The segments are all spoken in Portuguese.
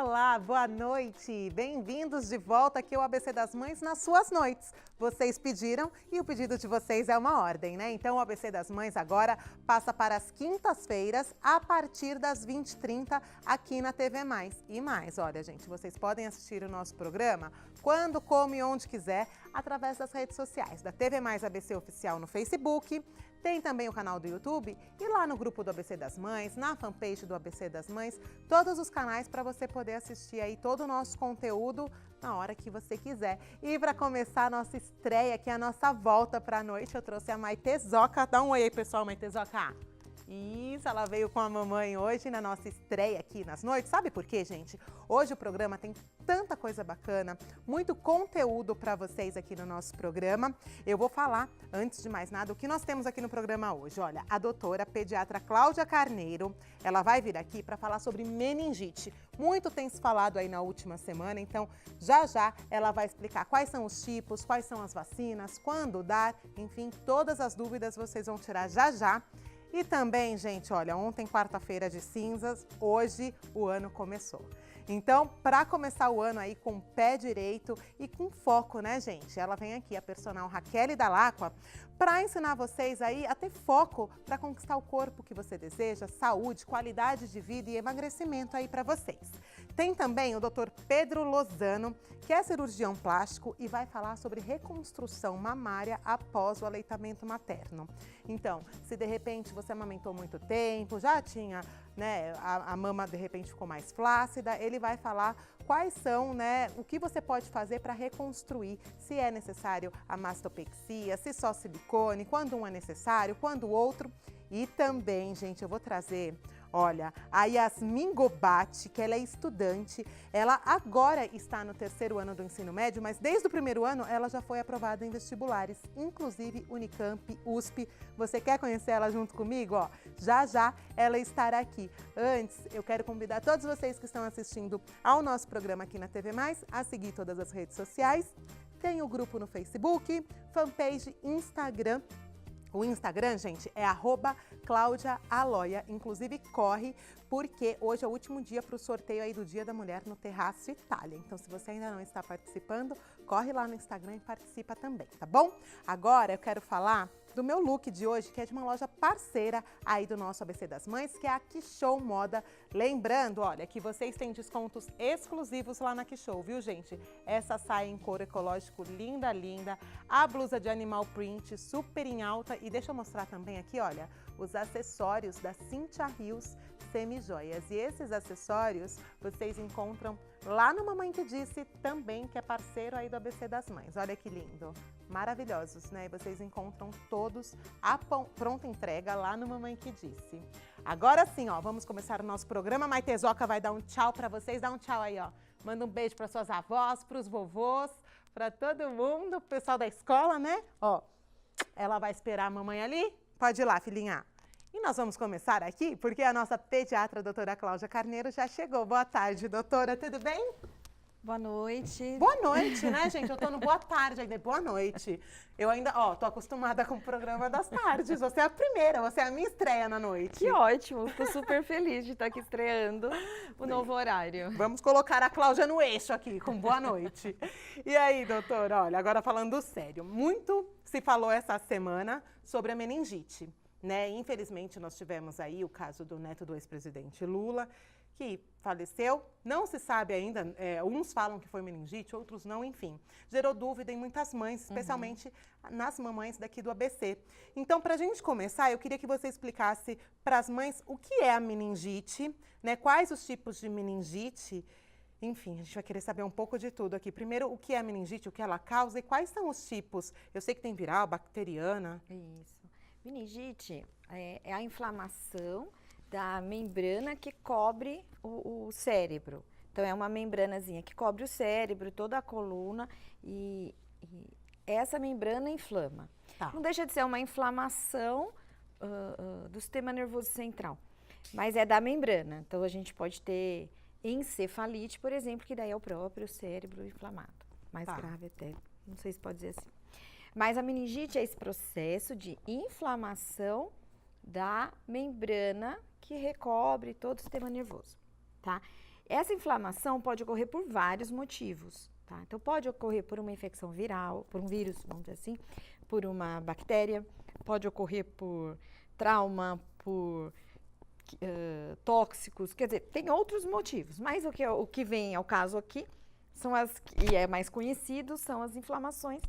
Olá, boa noite! Bem-vindos de volta aqui ao ABC das Mães nas suas noites. Vocês pediram e o pedido de vocês é uma ordem, né? Então o ABC das Mães agora passa para as quintas-feiras a partir das 20h30 aqui na TV Mais. E mais, olha gente, vocês podem assistir o nosso programa quando, como e onde quiser através das redes sociais da TV Mais ABC Oficial no Facebook. Tem também o canal do YouTube e lá no grupo do ABC das Mães, na fanpage do ABC das Mães, todos os canais para você poder assistir aí todo o nosso conteúdo na hora que você quiser. E para começar a nossa estreia aqui, a nossa volta para a noite, eu trouxe a Maitezoca. Dá um oi aí, pessoal, Maitezoca. Isso, ela veio com a mamãe hoje na nossa estreia aqui nas noites. Sabe por quê, gente? Hoje o programa tem tanta coisa bacana, muito conteúdo para vocês aqui no nosso programa. Eu vou falar, antes de mais nada, o que nós temos aqui no programa hoje. Olha, a doutora pediatra Cláudia Carneiro, ela vai vir aqui para falar sobre meningite. Muito tem se falado aí na última semana, então já ela vai explicar quais são os tipos, quais são as vacinas, quando dar, enfim, todas as dúvidas vocês vão tirar já. E também, gente, olha, ontem, quarta-feira de cinzas, hoje o ano começou. Então, para começar o ano aí com o pé direito e com foco, né, gente? Ela vem aqui, a personal Raquel Dalacqua, para ensinar vocês aí a ter foco para conquistar o corpo que você deseja, saúde, qualidade de vida e emagrecimento aí para vocês. Tem também o Dr. Pedro Lozano, que é cirurgião plástico e vai falar sobre reconstrução mamária após o aleitamento materno. Então, se de repente você amamentou muito tempo, já tinha, né, a mama de repente ficou mais flácida, ele vai falar quais são, né, o que você pode fazer para reconstruir, se é necessário a mastopexia, se só silicone, quando um é necessário, quando o outro. E também, gente, eu vou trazer, olha, a Yasmin Gobati, que ela é estudante, ela agora está no 3º ano do ensino médio, mas desde o 1º ano ela já foi aprovada em vestibulares, inclusive Unicamp, USP. Você quer conhecer ela junto comigo? Ó, já ela estará aqui. Antes, eu quero convidar todos vocês que estão assistindo ao nosso programa aqui na TV Mais a seguir todas as redes sociais. Tem o grupo no Facebook, fanpage, Instagram. O Instagram, gente, é @CláudiaAloia. Inclusive, corre, porque hoje é o último dia para o sorteio aí do Dia da Mulher no Terraço Itália. Então, se você ainda não está participando, corre lá no Instagram e participa também, tá bom? Agora, eu quero falar do meu look de hoje, que é de uma loja parceira aí do nosso ABC das Mães, que é a Quixow Moda. Lembrando, olha, que vocês têm descontos exclusivos lá na Quixow, viu, gente? Essa saia em couro ecológico linda, a blusa de animal print super em alta e deixa eu mostrar também aqui, olha, os acessórios da Cynthia Rios Semijoias. E esses acessórios vocês encontram lá no Mamãe que Disse também, que é parceiro aí do ABC das Mães. Olha que lindo, maravilhosos, né? E vocês encontram todos a pronta entrega lá no Mamãe que Disse. Agora sim, ó, vamos começar o nosso programa. Maitezoca vai dar um tchau para vocês, dá um tchau aí, ó. Manda um beijo para suas avós, para os vovôs, para todo mundo, o pessoal da escola, né? Ó, ela vai esperar a mamãe ali. Pode ir lá, filhinha. E nós vamos começar aqui, porque a nossa pediatra, a doutora Cláudia Carneiro, já chegou. Boa tarde, doutora, tudo bem? Boa noite. Boa noite, né, gente? Eu tô no boa tarde ainda. Boa noite. Eu ainda, ó, tô acostumada com o programa das tardes. Você é a primeira, você é a minha estreia na noite. Que ótimo, estou super feliz de estar aqui estreando o novo horário. Vamos colocar a Cláudia no eixo aqui, com boa noite. E aí, doutora, olha, agora falando sério, muito se falou essa semana sobre a meningite, né? Infelizmente, nós tivemos aí o caso do neto do ex-presidente Lula, que faleceu, não se sabe ainda, uns falam que foi meningite, outros não, enfim. Gerou dúvida em muitas mães, especialmente nas mamães daqui do ABC. Então, para a gente começar, eu queria que você explicasse para as mães o que é a meningite, né? Quais os tipos de meningite. Enfim, a gente vai querer saber um pouco de tudo aqui. Primeiro, o que é a meningite, o que ela causa e quais são os tipos. Eu sei que tem viral, bacteriana. Isso. Meningite é a inflamação da membrana que cobre o cérebro. Então, é uma membranazinha que cobre o cérebro, toda a coluna e essa membrana inflama. Tá. Não deixa de ser uma inflamação do sistema nervoso central, mas é da membrana. Então, a gente pode ter encefalite, por exemplo, que daí é o próprio cérebro inflamado. Mais grave até, não sei se pode dizer assim. Mas a meningite é esse processo de inflamação da membrana que recobre todo o sistema nervoso, tá? Essa inflamação pode ocorrer por vários motivos, tá? Então, pode ocorrer por uma infecção viral, por um vírus, vamos dizer assim, por uma bactéria, pode ocorrer por trauma, por tóxicos, quer dizer, tem outros motivos, mas o que vem ao caso aqui são e é mais conhecido, são as inflamações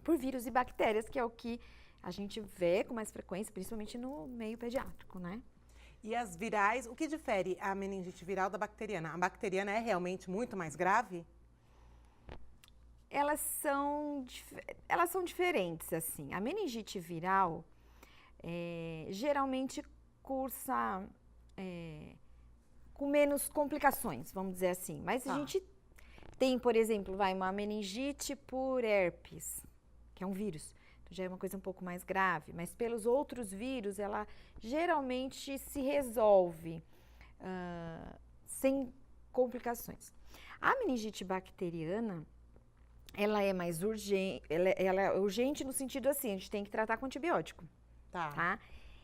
por vírus e bactérias, que é o que a gente vê com mais frequência, principalmente no meio pediátrico, né? E as virais, o que difere a meningite viral da bacteriana? A bacteriana é realmente muito mais grave? Elas são diferentes, assim. A meningite viral geralmente cursa com menos complicações, vamos dizer assim. Mas a gente tem, por exemplo, uma meningite por herpes, que é um vírus. Então já é uma coisa um pouco mais grave. Mas pelos outros vírus, ela geralmente se resolve sem complicações. A meningite bacteriana, ela é mais urgente, ela é urgente no sentido assim, a gente tem que tratar com antibiótico, tá?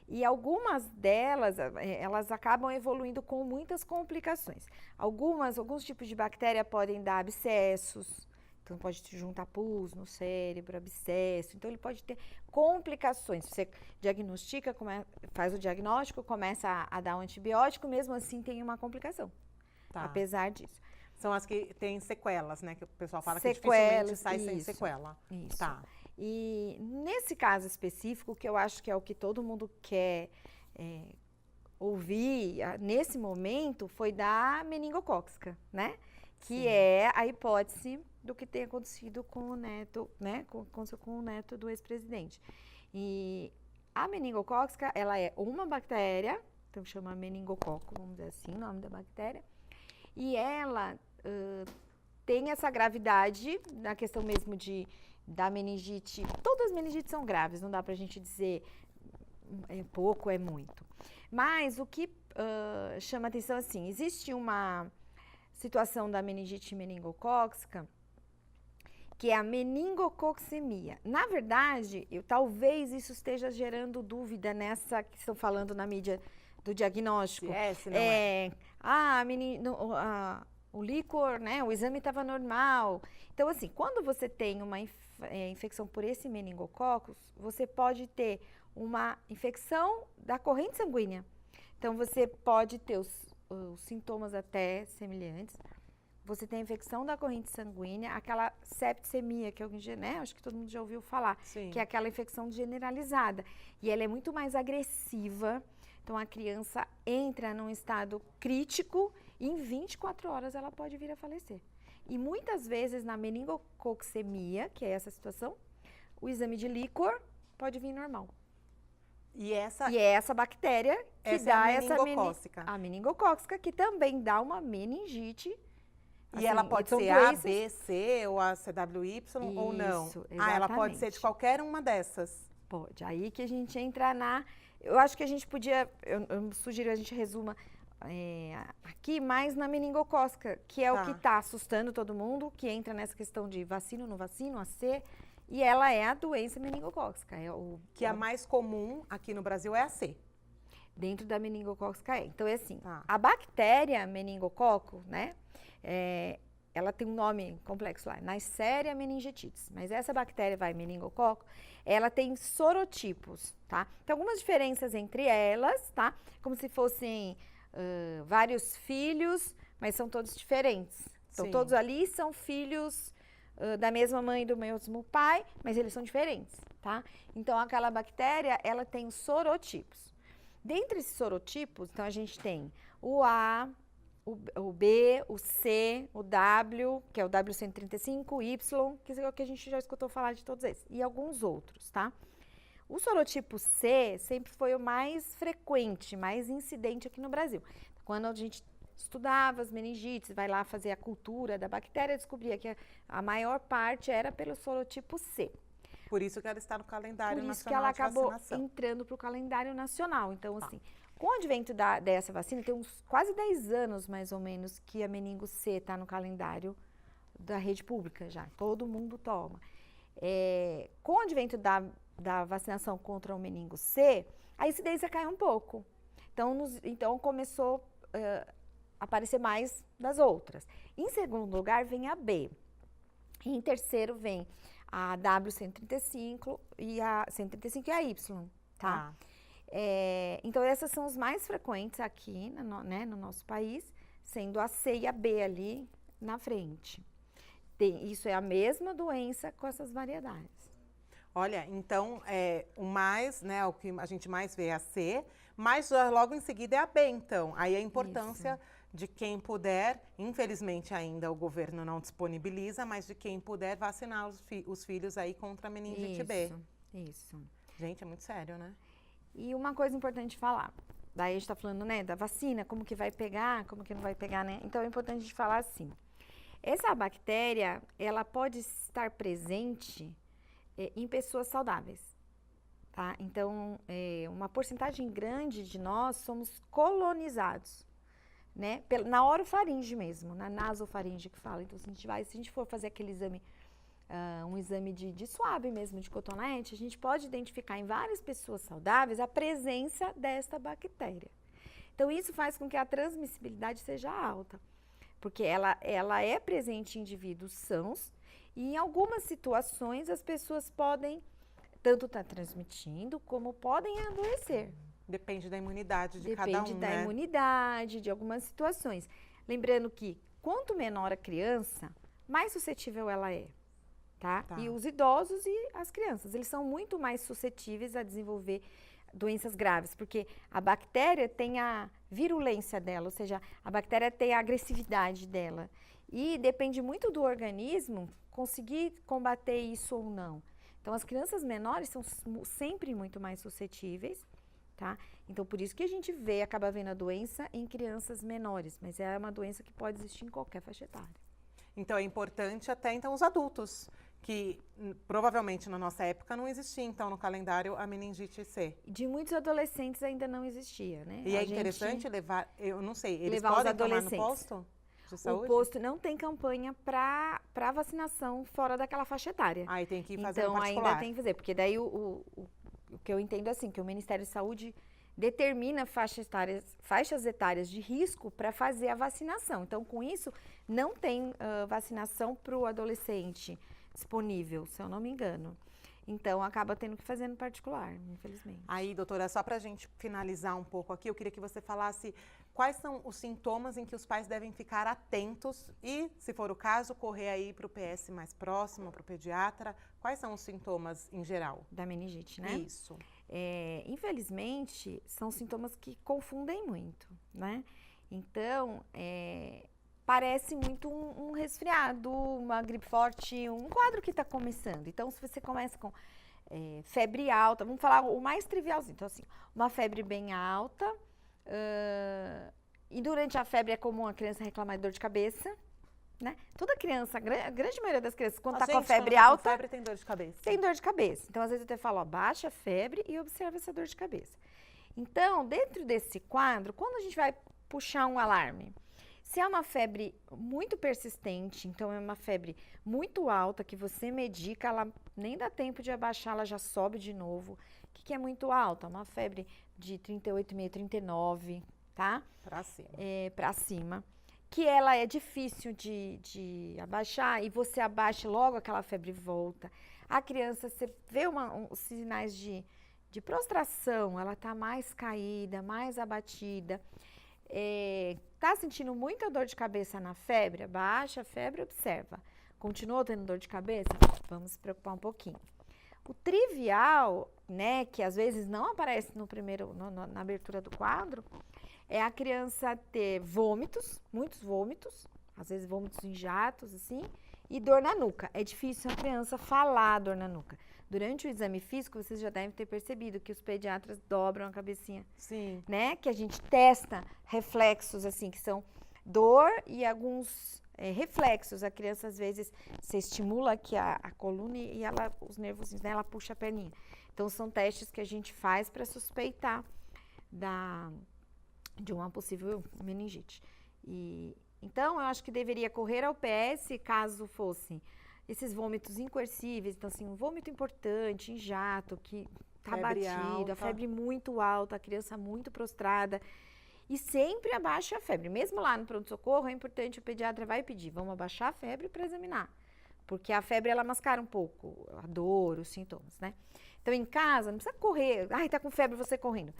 E algumas delas, elas acabam evoluindo com muitas complicações. Alguns tipos de bactéria podem dar abscessos, então pode juntar pus no cérebro, abscesso, então ele pode ter complicações. Você diagnostica, faz o diagnóstico, começa a dar um antibiótico, mesmo assim tem uma complicação, apesar disso. São as que têm sequelas, né? Que o pessoal fala Sequelas, que dificilmente sai sem sequela. Isso. Tá. E nesse caso específico, que eu acho que é o que todo mundo quer ouvir nesse momento, foi da meningocócica, né? Que é a hipótese do que tem acontecido com o neto, né? Com o neto do ex-presidente. E a meningocócica, ela é uma bactéria, então chama meningococo, vamos dizer assim, o nome da bactéria. E ela tem essa gravidade, na questão mesmo da meningite. Todas as meningites são graves, não dá pra gente dizer é pouco, é muito. Mas o que chama atenção, assim, existe uma situação da meningite meningocócica, que é a meningococcemia. Na verdade, talvez isso esteja gerando dúvida nessa que estão falando na mídia do diagnóstico. Se não é. O líquor, né, o exame estava normal. Então, assim, quando você tem uma infecção por esse meningococcus, você pode ter uma infecção da corrente sanguínea. Então, você pode ter os sintomas até semelhantes. Você tem a infecção da corrente sanguínea, aquela septicemia, que acho que todo mundo já ouviu falar, que é aquela infecção generalizada. E ela é muito mais agressiva. Então, a criança entra num estado crítico e em 24 horas ela pode vir a falecer. E muitas vezes na meningococcemia, que é essa situação, o exame de líquor pode vir normal. E é essa bactéria que dá a meningocócica, que também dá uma meningite. E ela pode ser A, B, C ou a CWY ou não? Exatamente. Ela pode ser de qualquer uma dessas? Pode. Aí que a gente entra eu acho que a gente podia, eu sugiro a gente resuma aqui mais na meningocócica, que é o que está assustando todo mundo, que entra nessa questão de vacino, não vacino, a C, e ela é a doença meningocócica. Que a mais comum aqui no Brasil é a C. Dentro da meningocócica Então, é assim, a bactéria meningococo, né, ela tem um nome complexo lá, Neisseria meningitidis, mas essa bactéria, meningococo, ela tem sorotipos, tá? Tem algumas diferenças entre elas, tá? Como se fossem vários filhos, mas são todos diferentes. Então, todos ali são filhos da mesma mãe e do mesmo pai, mas eles são diferentes, tá? Então, aquela bactéria, ela tem sorotipos. Dentre esses sorotipos, então, a gente tem o A, o B, o C, o W, que é o W135, o Y, que é o que a gente já escutou falar de todos esses, e alguns outros, tá? O sorotipo C sempre foi o mais frequente, mais incidente aqui no Brasil. Quando a gente estudava as meningites, vai lá fazer a cultura da bactéria, descobria que a maior parte era pelo sorotipo C. Por isso que ela está no calendário nacional. Por isso que ela acabou entrando para o calendário nacional. Então, assim, com o advento dessa vacina, tem uns quase 10 anos, mais ou menos, que a meningo C está no calendário da rede pública já. Todo mundo toma. Com o advento da vacinação contra o meningo C, a incidência caiu um pouco. Então começou aparecer mais das outras. Em segundo lugar, vem a B. Em terceiro, vem a W135 e a 135 e a Y, tá? Então, essas são as mais frequentes aqui, no nosso país, sendo a C e a B ali na frente. Isso é a mesma doença com essas variedades. Olha, então, o mais, né, o que a gente mais vê é a C, mas já logo em seguida é a B, então. Aí a importância de quem puder, infelizmente ainda o governo não disponibiliza, mas de quem puder vacinar os filhos aí contra a meningite B. Isso. Gente, é muito sério, né? E uma coisa importante de falar, daí a gente tá falando, né, da vacina, como que vai pegar, como que não vai pegar, né? Então é importante de falar assim, essa bactéria, ela pode estar presente em pessoas saudáveis, tá? Então, uma porcentagem grande de nós somos colonizados, né? Na orofaringe mesmo, na nasofaringe que fala. Então, se a gente for fazer aquele exame, um exame de suave mesmo, de cotonete, a gente pode identificar em várias pessoas saudáveis a presença desta bactéria. Então, isso faz com que a transmissibilidade seja alta, porque ela é presente em indivíduos sãos, e em algumas situações as pessoas podem tanto estar transmitindo como podem adoecer. Depende da imunidade de cada um, Depende da imunidade, de algumas situações. Lembrando que quanto menor a criança, mais suscetível ela é, tá? E os idosos e as crianças, eles são muito mais suscetíveis a desenvolver doenças graves, porque a bactéria tem a virulência dela, ou seja, a bactéria tem a agressividade dela. E depende muito do organismo conseguir combater isso ou não. Então, as crianças menores são sempre muito mais suscetíveis, tá? Então, por isso que a gente acaba vendo a doença em crianças menores, mas é uma doença que pode existir em qualquer faixa etária. Então, é importante até, então, os adultos, que provavelmente na nossa época não existia, então, no calendário, a meningite C. De muitos adolescentes ainda não existia, né? E é interessante levar, eu não sei, eles levar podem tomar no posto? O posto não tem campanha para vacinação fora daquela faixa etária. Aí tem que ir fazer então, um particular. Ainda tem que fazer, porque daí o que eu entendo assim, que o Ministério da Saúde determina faixas etárias de risco para fazer a vacinação. Então, com isso, não tem vacinação para o adolescente disponível, se eu não me engano. Então, acaba tendo que fazer no particular, infelizmente. Aí, doutora, só para a gente finalizar um pouco aqui, eu queria que você falasse quais são os sintomas em que os pais devem ficar atentos e, se for o caso, correr aí para o PS mais próximo, para o pediatra. Quais são os sintomas em geral? Da meningite, né? Isso. Infelizmente, são sintomas que confundem muito, né? Então, parece muito um resfriado, uma gripe forte, um quadro que está começando. Então, se você começa com febre alta, vamos falar o mais trivialzinho. Então, assim, uma febre bem alta, e durante a febre é comum a criança reclamar de dor de cabeça, né? Toda criança, a grande maioria das crianças, quando está com a febre alta, com febre, tem dor de cabeça. Tem dor de cabeça. Então, às vezes, eu até falo, baixa a febre e observa essa dor de cabeça. Então, dentro desse quadro, quando a gente vai puxar um alarme? Se é uma febre muito persistente, então é uma febre muito alta, que você medica, ela nem dá tempo de abaixar, ela já sobe de novo. O que é muito alta? Uma febre de 38,5, 39, tá? Pra cima. Pra cima. Que ela é difícil de abaixar e você abaixa logo, aquela febre volta. A criança, você vê os sinais de prostração, ela tá mais caída, mais abatida. Tá sentindo muita dor de cabeça na febre? Abaixa a febre, observa. Continuou tendo dor de cabeça? Vamos se preocupar um pouquinho. O trivial, né, que às vezes não aparece na abertura do quadro, é a criança ter vômitos, muitos vômitos, às vezes vômitos em jatos, assim, e dor na nuca. É difícil a criança falar dor na nuca. Durante o exame físico, vocês já devem ter percebido que os pediatras dobram a cabecinha. Sim. Né? Que a gente testa reflexos, assim, que são dor e alguns reflexos. A criança, às vezes, você estimula aqui a coluna e os nervos, né, ela puxa a perninha. Então, são testes que a gente faz para suspeitar de uma possível meningite. Então, eu acho que deveria correr ao PS caso fossem esses vômitos incoercíveis, então assim, um vômito importante, em jato, que tá batido, a febre muito alta, a criança muito prostrada. E sempre abaixa a febre. Mesmo lá no pronto-socorro, é importante, o pediatra vai pedir, vamos abaixar a febre para examinar. Porque a febre, ela mascara um pouco a dor, os sintomas, né? Então, em casa, não precisa correr. Ai, tá com febre, você correndo.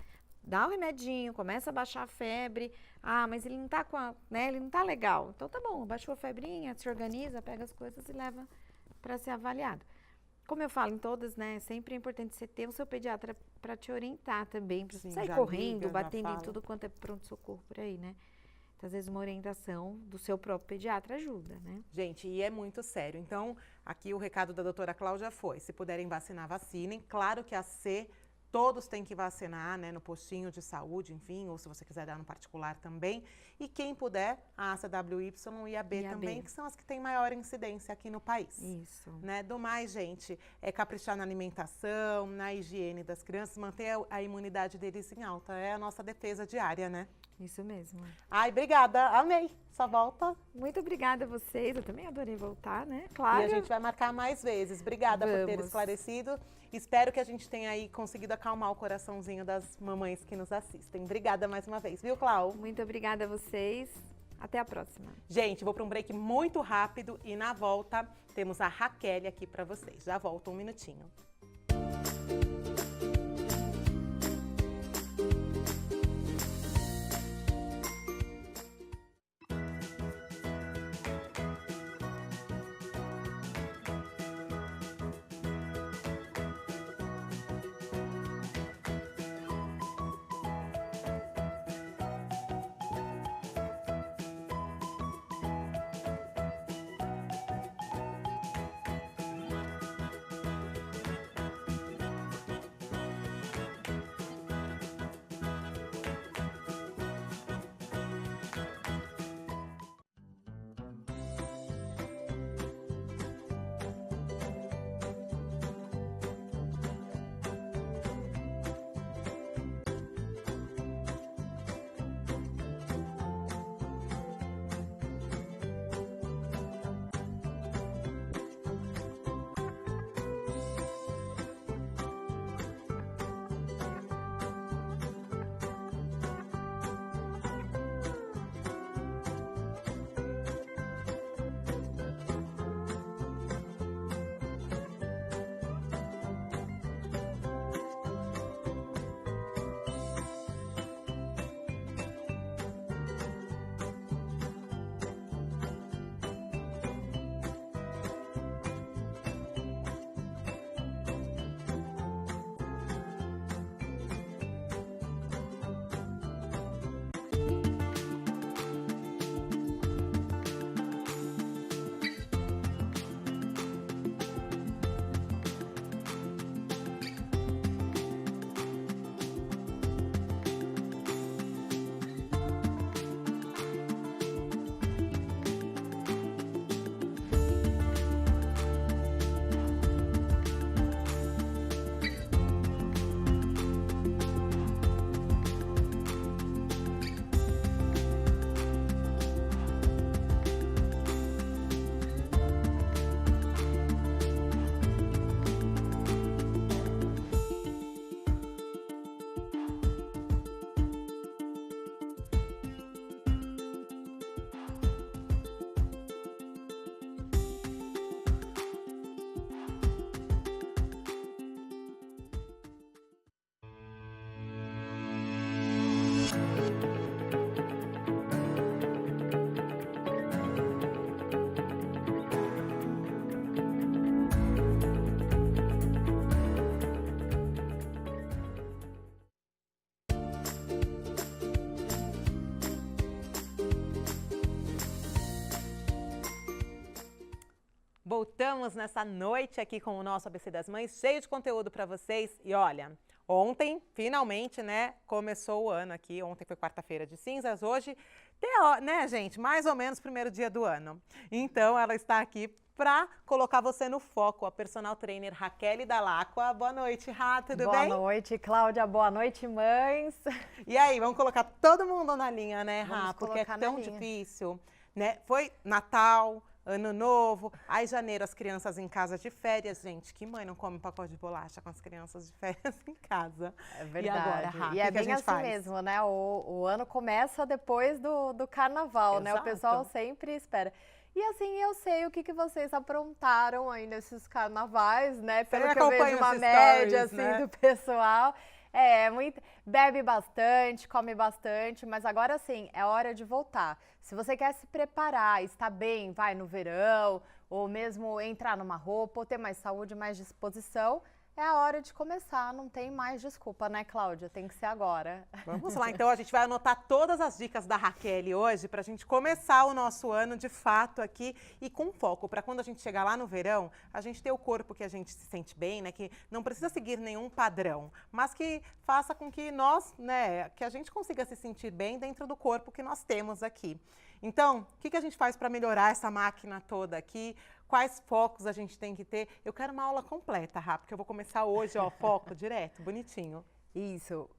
Dá o remedinho, começa a baixar a febre. Ah, mas ele não tá ele não tá legal. Então, tá bom, baixou a febrinha, se organiza, pega as coisas e leva para ser avaliado. Como eu falo em todas, né, sempre é importante você ter o seu pediatra para te orientar também, para você sair correndo, batendo em tudo quanto é pronto-socorro por aí, né? Então, às vezes, uma orientação do seu próprio pediatra ajuda, né? Gente, e é muito sério. Então, aqui o recado da doutora Cláudia foi, se puderem vacinar, vacinem. Claro que a C, todos têm que vacinar, né, no postinho de saúde, enfim, ou se você quiser dar no particular também. E quem puder, a ACWY e a B também, que são as que têm maior incidência aqui no país. Isso. Né? Do mais, gente, é caprichar na alimentação, na higiene das crianças, manter a imunidade deles em alta. É a nossa defesa diária, né? Isso mesmo. Ai, obrigada. Amei. Só volta. Muito obrigada a vocês. Eu também adorei voltar, né? Claro. E a gente vai marcar mais vezes. Obrigada por ter esclarecido. Espero que a gente tenha aí conseguido acalmar o coraçãozinho das mamães que nos assistem. Obrigada mais uma vez, viu, Clau? Muito obrigada a vocês. Até a próxima. Gente, vou para um break muito rápido e na volta temos a Raquel aqui para vocês. Já volto um minutinho. Voltamos nessa noite aqui com o nosso ABC das Mães, cheio de conteúdo para vocês. E olha, ontem, finalmente, né, começou o ano aqui. Ontem foi quarta-feira de cinzas, hoje, né, gente, mais ou menos primeiro dia do ano. Então, ela está aqui para colocar você no foco, a personal trainer Raquel Dall'Acqua. Boa noite, Rá, tudo bem? Boa noite, Cláudia. Boa noite, mães. E aí, vamos colocar todo mundo na linha, né, Rá? Vamos porque é colocar tão na linha. difícil, né? Foi Natal, Ano Novo. Aí, janeiro, as crianças em casa de férias. Gente, que mãe não come pacote de bolacha com as crianças de férias em casa? É verdade. E agora, Rá, E é que a bem gente assim faz? mesmo, né? O ano começa depois do carnaval, né? O Exato. pessoal sempre espera. E assim, eu sei o que vocês aprontaram aí nesses carnavais, né? Pelo que eu vejo uma média, assim, né? do pessoal. Muito, bebe bastante, come bastante, mas agora sim, é hora de voltar. Se você quer se preparar, estar bem, vai no verão, ou mesmo entrar numa roupa, ou ter mais saúde, mais disposição, é a hora de começar, não tem mais desculpa, né, Cláudia? Tem que ser agora. Vamos lá, então a gente vai anotar todas as dicas da Raquel hoje para a gente começar o nosso ano de fato aqui e com foco, para quando a gente chegar lá no verão, a gente ter o corpo que a gente se sente bem, né? Que não precisa seguir nenhum padrão, mas que faça com que nós, né, que a gente consiga se sentir bem dentro do corpo que nós temos aqui. Então, o que a gente faz para melhorar essa máquina toda aqui? Quais focos a gente tem que ter? Eu quero uma aula completa, Rá, porque eu vou começar hoje, ó, foco direto, bonitinho. Isso.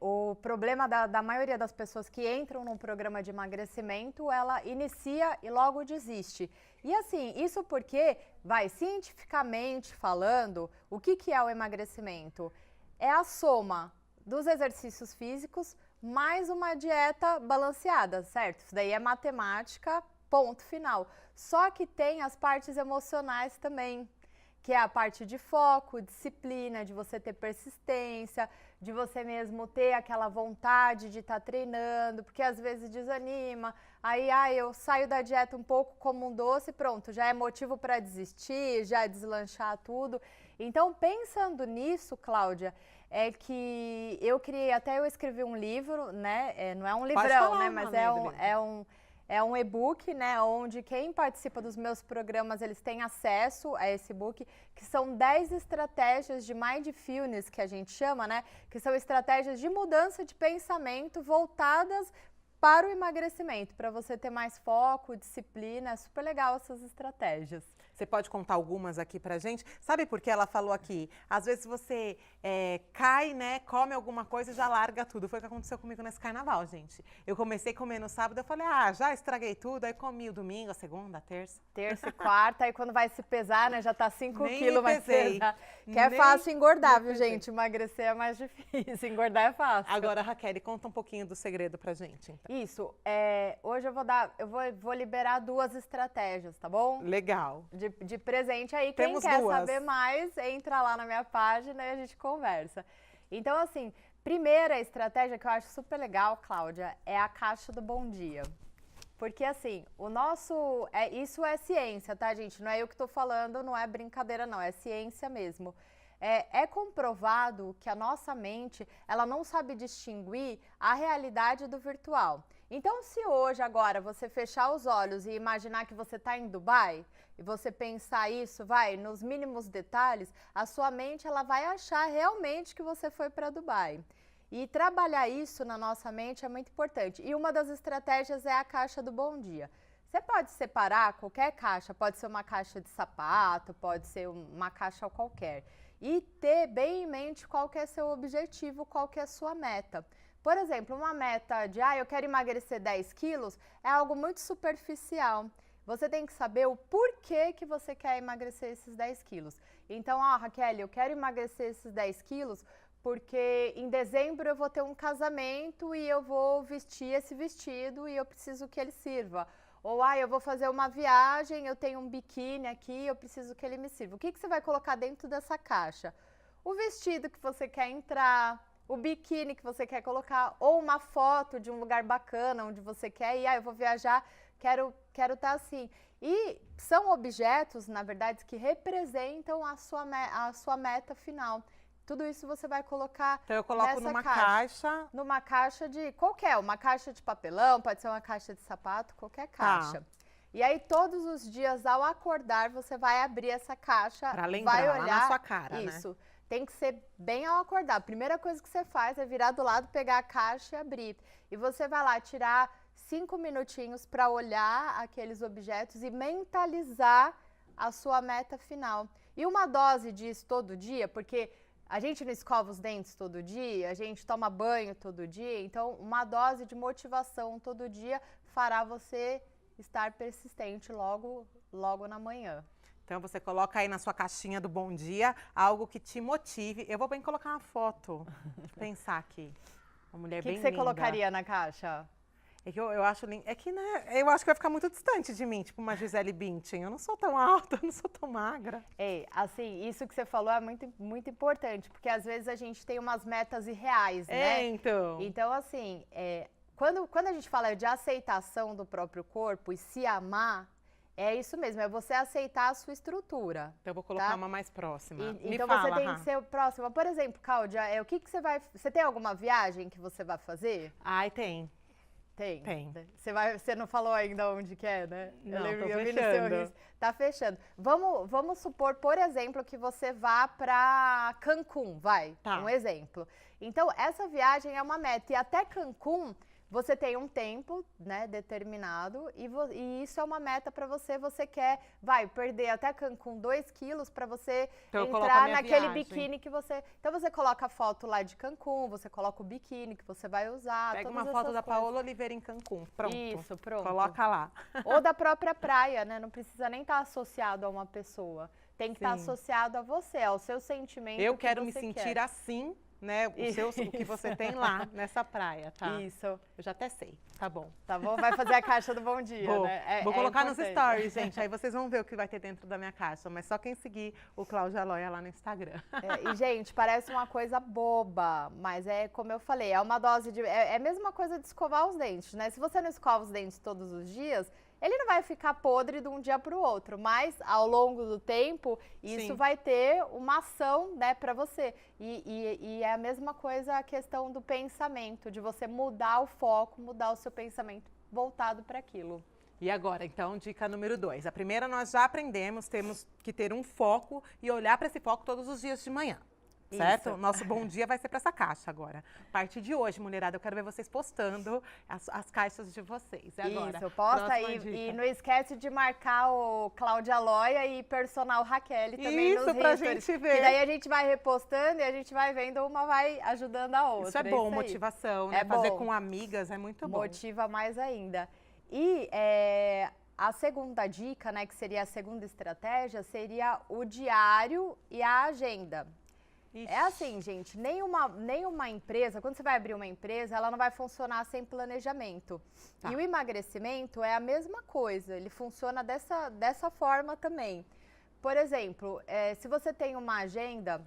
O problema da maioria das pessoas que entram num programa de emagrecimento, ela inicia e logo desiste. E assim, isso porque, cientificamente falando, o que é o emagrecimento? É a soma dos exercícios físicos mais uma dieta balanceada, certo? Isso daí é matemática, ponto final. Só que tem as partes emocionais também, que é a parte de foco, disciplina, de você ter persistência, de você mesmo ter aquela vontade de estar treinando, porque às vezes desanima, aí eu saio da dieta um pouco como um doce, pronto, já é motivo para desistir, já deslanchar tudo. Então, pensando nisso, Cláudia, é que eu escrevi um livro, né? Não é um livrão, né? Mas é um e-book, né, onde quem participa dos meus programas, eles têm acesso a esse e-book, que são 10 estratégias de mindfulness, que a gente chama, né, que são estratégias de mudança de pensamento voltadas para o emagrecimento, para você ter mais foco, disciplina. É super legal essas estratégias. Você pode contar algumas aqui pra gente? Sabe por que ela falou aqui? Às vezes você cai, né, come alguma coisa e já larga tudo. Foi o que aconteceu comigo nesse carnaval, gente. Eu comecei a comer no sábado, eu falei, já estraguei tudo. Aí comi o domingo, a segunda, a terça. Terça e quarta, aí quando vai se pesar, né, já tá 5 Nem quilos mais pesado. Que é fácil engordar, viu, gente? Emagrecer é mais difícil, engordar é fácil. Agora, Raquel, conta um pouquinho do segredo pra gente, então. Isso, hoje eu vou liberar 2 estratégias, tá bom? Legal. De presente aí, quem quer saber mais, entra lá na minha página e a gente conversa. Então, assim, primeira estratégia que eu acho super legal, Cláudia, é a caixa do bom dia. Porque, assim, isso é ciência, tá, gente? Não é eu que tô falando, não é brincadeira, não, é ciência mesmo. É comprovado que a nossa mente, ela não sabe distinguir a realidade do virtual. Então, se hoje, agora, você fechar os olhos e imaginar que você está em Dubai, e você pensar isso, nos mínimos detalhes, a sua mente, ela vai achar realmente que você foi para Dubai. E trabalhar isso na nossa mente é muito importante. E uma das estratégias é a caixa do bom dia. Você pode separar qualquer caixa, pode ser uma caixa de sapato, pode ser uma caixa qualquer. E ter bem em mente qual que é seu objetivo, qual que é a sua meta. Por exemplo, uma meta de, eu quero emagrecer 10 quilos, é algo muito superficial. Você tem que saber o porquê que você quer emagrecer esses 10 quilos. Então, Raquel, eu quero emagrecer esses 10 quilos porque em dezembro eu vou ter um casamento e eu vou vestir esse vestido e eu preciso que ele sirva. Ou, eu vou fazer uma viagem, eu tenho um biquíni aqui, eu preciso que ele me sirva. O que você vai colocar dentro dessa caixa? O vestido que você quer entrar, o biquíni que você quer colocar, ou uma foto de um lugar bacana onde você quer ir. Eu vou viajar, quero estar assim. E são objetos, na verdade, que representam a sua meta final. Tudo isso você vai colocar então eu coloco numa caixa. Numa caixa de qualquer, uma caixa de papelão, pode ser uma caixa de sapato, qualquer caixa. Tá. E aí todos os dias ao acordar você vai abrir essa caixa, pra lembrar, vai olhar lá na sua cara, isso. Né? Tem que ser bem ao acordar. A primeira coisa que você faz é virar do lado, pegar a caixa e abrir. E você vai lá tirar 5 minutinhos para olhar aqueles objetos e mentalizar a sua meta final. E uma dose disso todo dia, porque a gente não escova os dentes todo dia, a gente toma banho todo dia, então uma dose de motivação todo dia fará você estar persistente logo logo na manhã. Então, você coloca aí na sua caixinha do Bom Dia algo que te motive. Eu vou bem colocar uma foto. Deixa eu pensar aqui. Uma mulher bem linda. O que você colocaria na caixa? É que eu acho lindo. É que, né, eu acho que vai ficar muito distante de mim, tipo uma Gisele Bündchen. Eu não sou tão alta, eu não sou tão magra. Assim, isso que você falou é muito importante, porque às vezes a gente tem umas metas irreais, né? Então. Então, assim, quando a gente fala de aceitação do próprio corpo e se amar, é isso mesmo, é você aceitar a sua estrutura. Então, eu vou colocar uma mais próxima. Então, você tem que ser próxima. Por exemplo, Cláudia, o que você vai... Você tem alguma viagem que você vai fazer? Ai, tem. Tem. Você não falou ainda onde que é, né? Não, eu tô vi no seu riso. Tá fechando. Vamos supor, por exemplo, que você vá para Cancún, Tá. Um exemplo. Então, essa viagem é uma meta. E até Cancún, você tem um tempo, né, determinado, e isso é uma meta para você. Você quer, perder até Cancún 2 quilos para você entrar naquele biquíni que você... Então, você coloca a foto lá de Cancún, você coloca o biquíni que você vai usar. Pega uma foto da Paola Oliveira em Cancún. Pronto. Isso, pronto. Coloca lá. Ou da própria praia, né? Não precisa nem estar associado a uma pessoa. Tem que estar associado a você, ao seu sentimento. Eu quero me sentir assim, né? O que você tem lá nessa praia, tá? Isso. Eu já até sei. Tá bom. Tá bom? Vai fazer a caixa do Bom Dia, né? Vou colocar nos stories, gente. Aí vocês vão ver o que vai ter dentro da minha caixa. Mas só quem seguir o Cláudia Aloia lá no Instagram. E, gente, parece uma coisa boba, mas é como eu falei, é uma dose de... É a mesma coisa de escovar os dentes, né? Se você não escova os dentes todos os dias, ele não vai ficar podre de um dia para o outro, mas ao longo do tempo, isso vai ter uma ação, né, para você. E é a mesma coisa a questão do pensamento, de você mudar o foco, mudar o seu pensamento voltado para aquilo. E agora, então, dica número 2. A primeira nós já aprendemos, temos que ter um foco e olhar para esse foco todos os dias de manhã. Certo? Isso. Nosso bom dia vai ser para essa caixa agora. A partir de hoje, mulherada, eu quero ver vocês postando as caixas de vocês. E agora, isso, posta aí. E não esquece de marcar o Cláudia Aloia e personal Raquel também nos pra gente ver. E daí a gente vai repostando e a gente vai vendo, uma vai ajudando a outra. Isso é bom, motivação, né? Fazer com amigas é muito bom. Motiva mais ainda. E a segunda dica, né, que seria a segunda estratégia, seria o diário e a agenda. Ixi. É assim, gente, nenhuma empresa, quando você vai abrir uma empresa, ela não vai funcionar sem planejamento. Tá. E o emagrecimento é a mesma coisa, ele funciona dessa forma também. Por exemplo, se você tem uma agenda,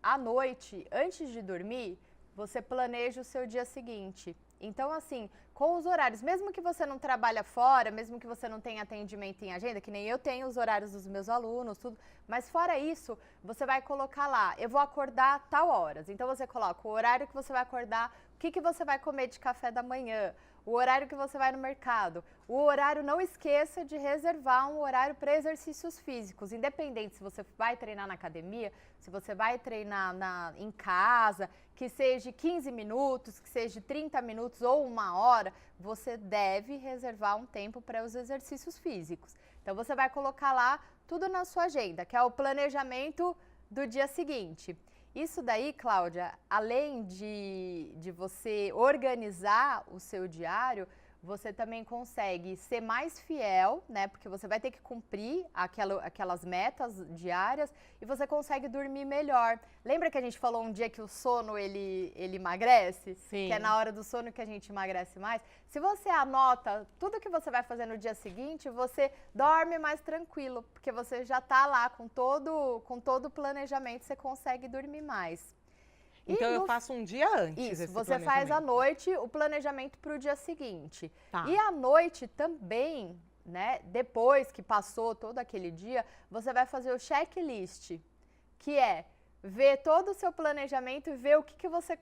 à noite, antes de dormir, você planeja o seu dia seguinte. Então, assim, com os horários, mesmo que você não trabalha fora, mesmo que você não tenha atendimento em agenda, que nem eu tenho os horários dos meus alunos, tudo, mas fora isso, você vai colocar lá, eu vou acordar tal horas. Então, você coloca o horário que você vai acordar, o que você vai comer de café da manhã, o horário que você vai no mercado, o horário, não esqueça de reservar um horário para exercícios físicos, independente se você vai treinar na academia, se você vai treinar em casa, que seja 15 minutos, que seja 30 minutos ou 1 hora, você deve reservar um tempo para os exercícios físicos. Então, você vai colocar lá tudo na sua agenda, que é o planejamento do dia seguinte. Isso daí, Cláudia, além de você organizar o seu diário, você também consegue ser mais fiel, né? Porque você vai ter que cumprir aquelas metas diárias e você consegue dormir melhor. Lembra que a gente falou um dia que o sono, ele emagrece? Sim. Que é na hora do sono que a gente emagrece mais? Se você anota tudo que você vai fazer no dia seguinte, você dorme mais tranquilo, porque você já tá lá com todo o planejamento, você consegue dormir mais. Então, eu faço um dia antes. Isso, você faz à noite o planejamento para o dia seguinte. Tá. E à noite também, né, depois que passou todo aquele dia, você vai fazer o checklist, que é ver todo o seu planejamento e ver o que você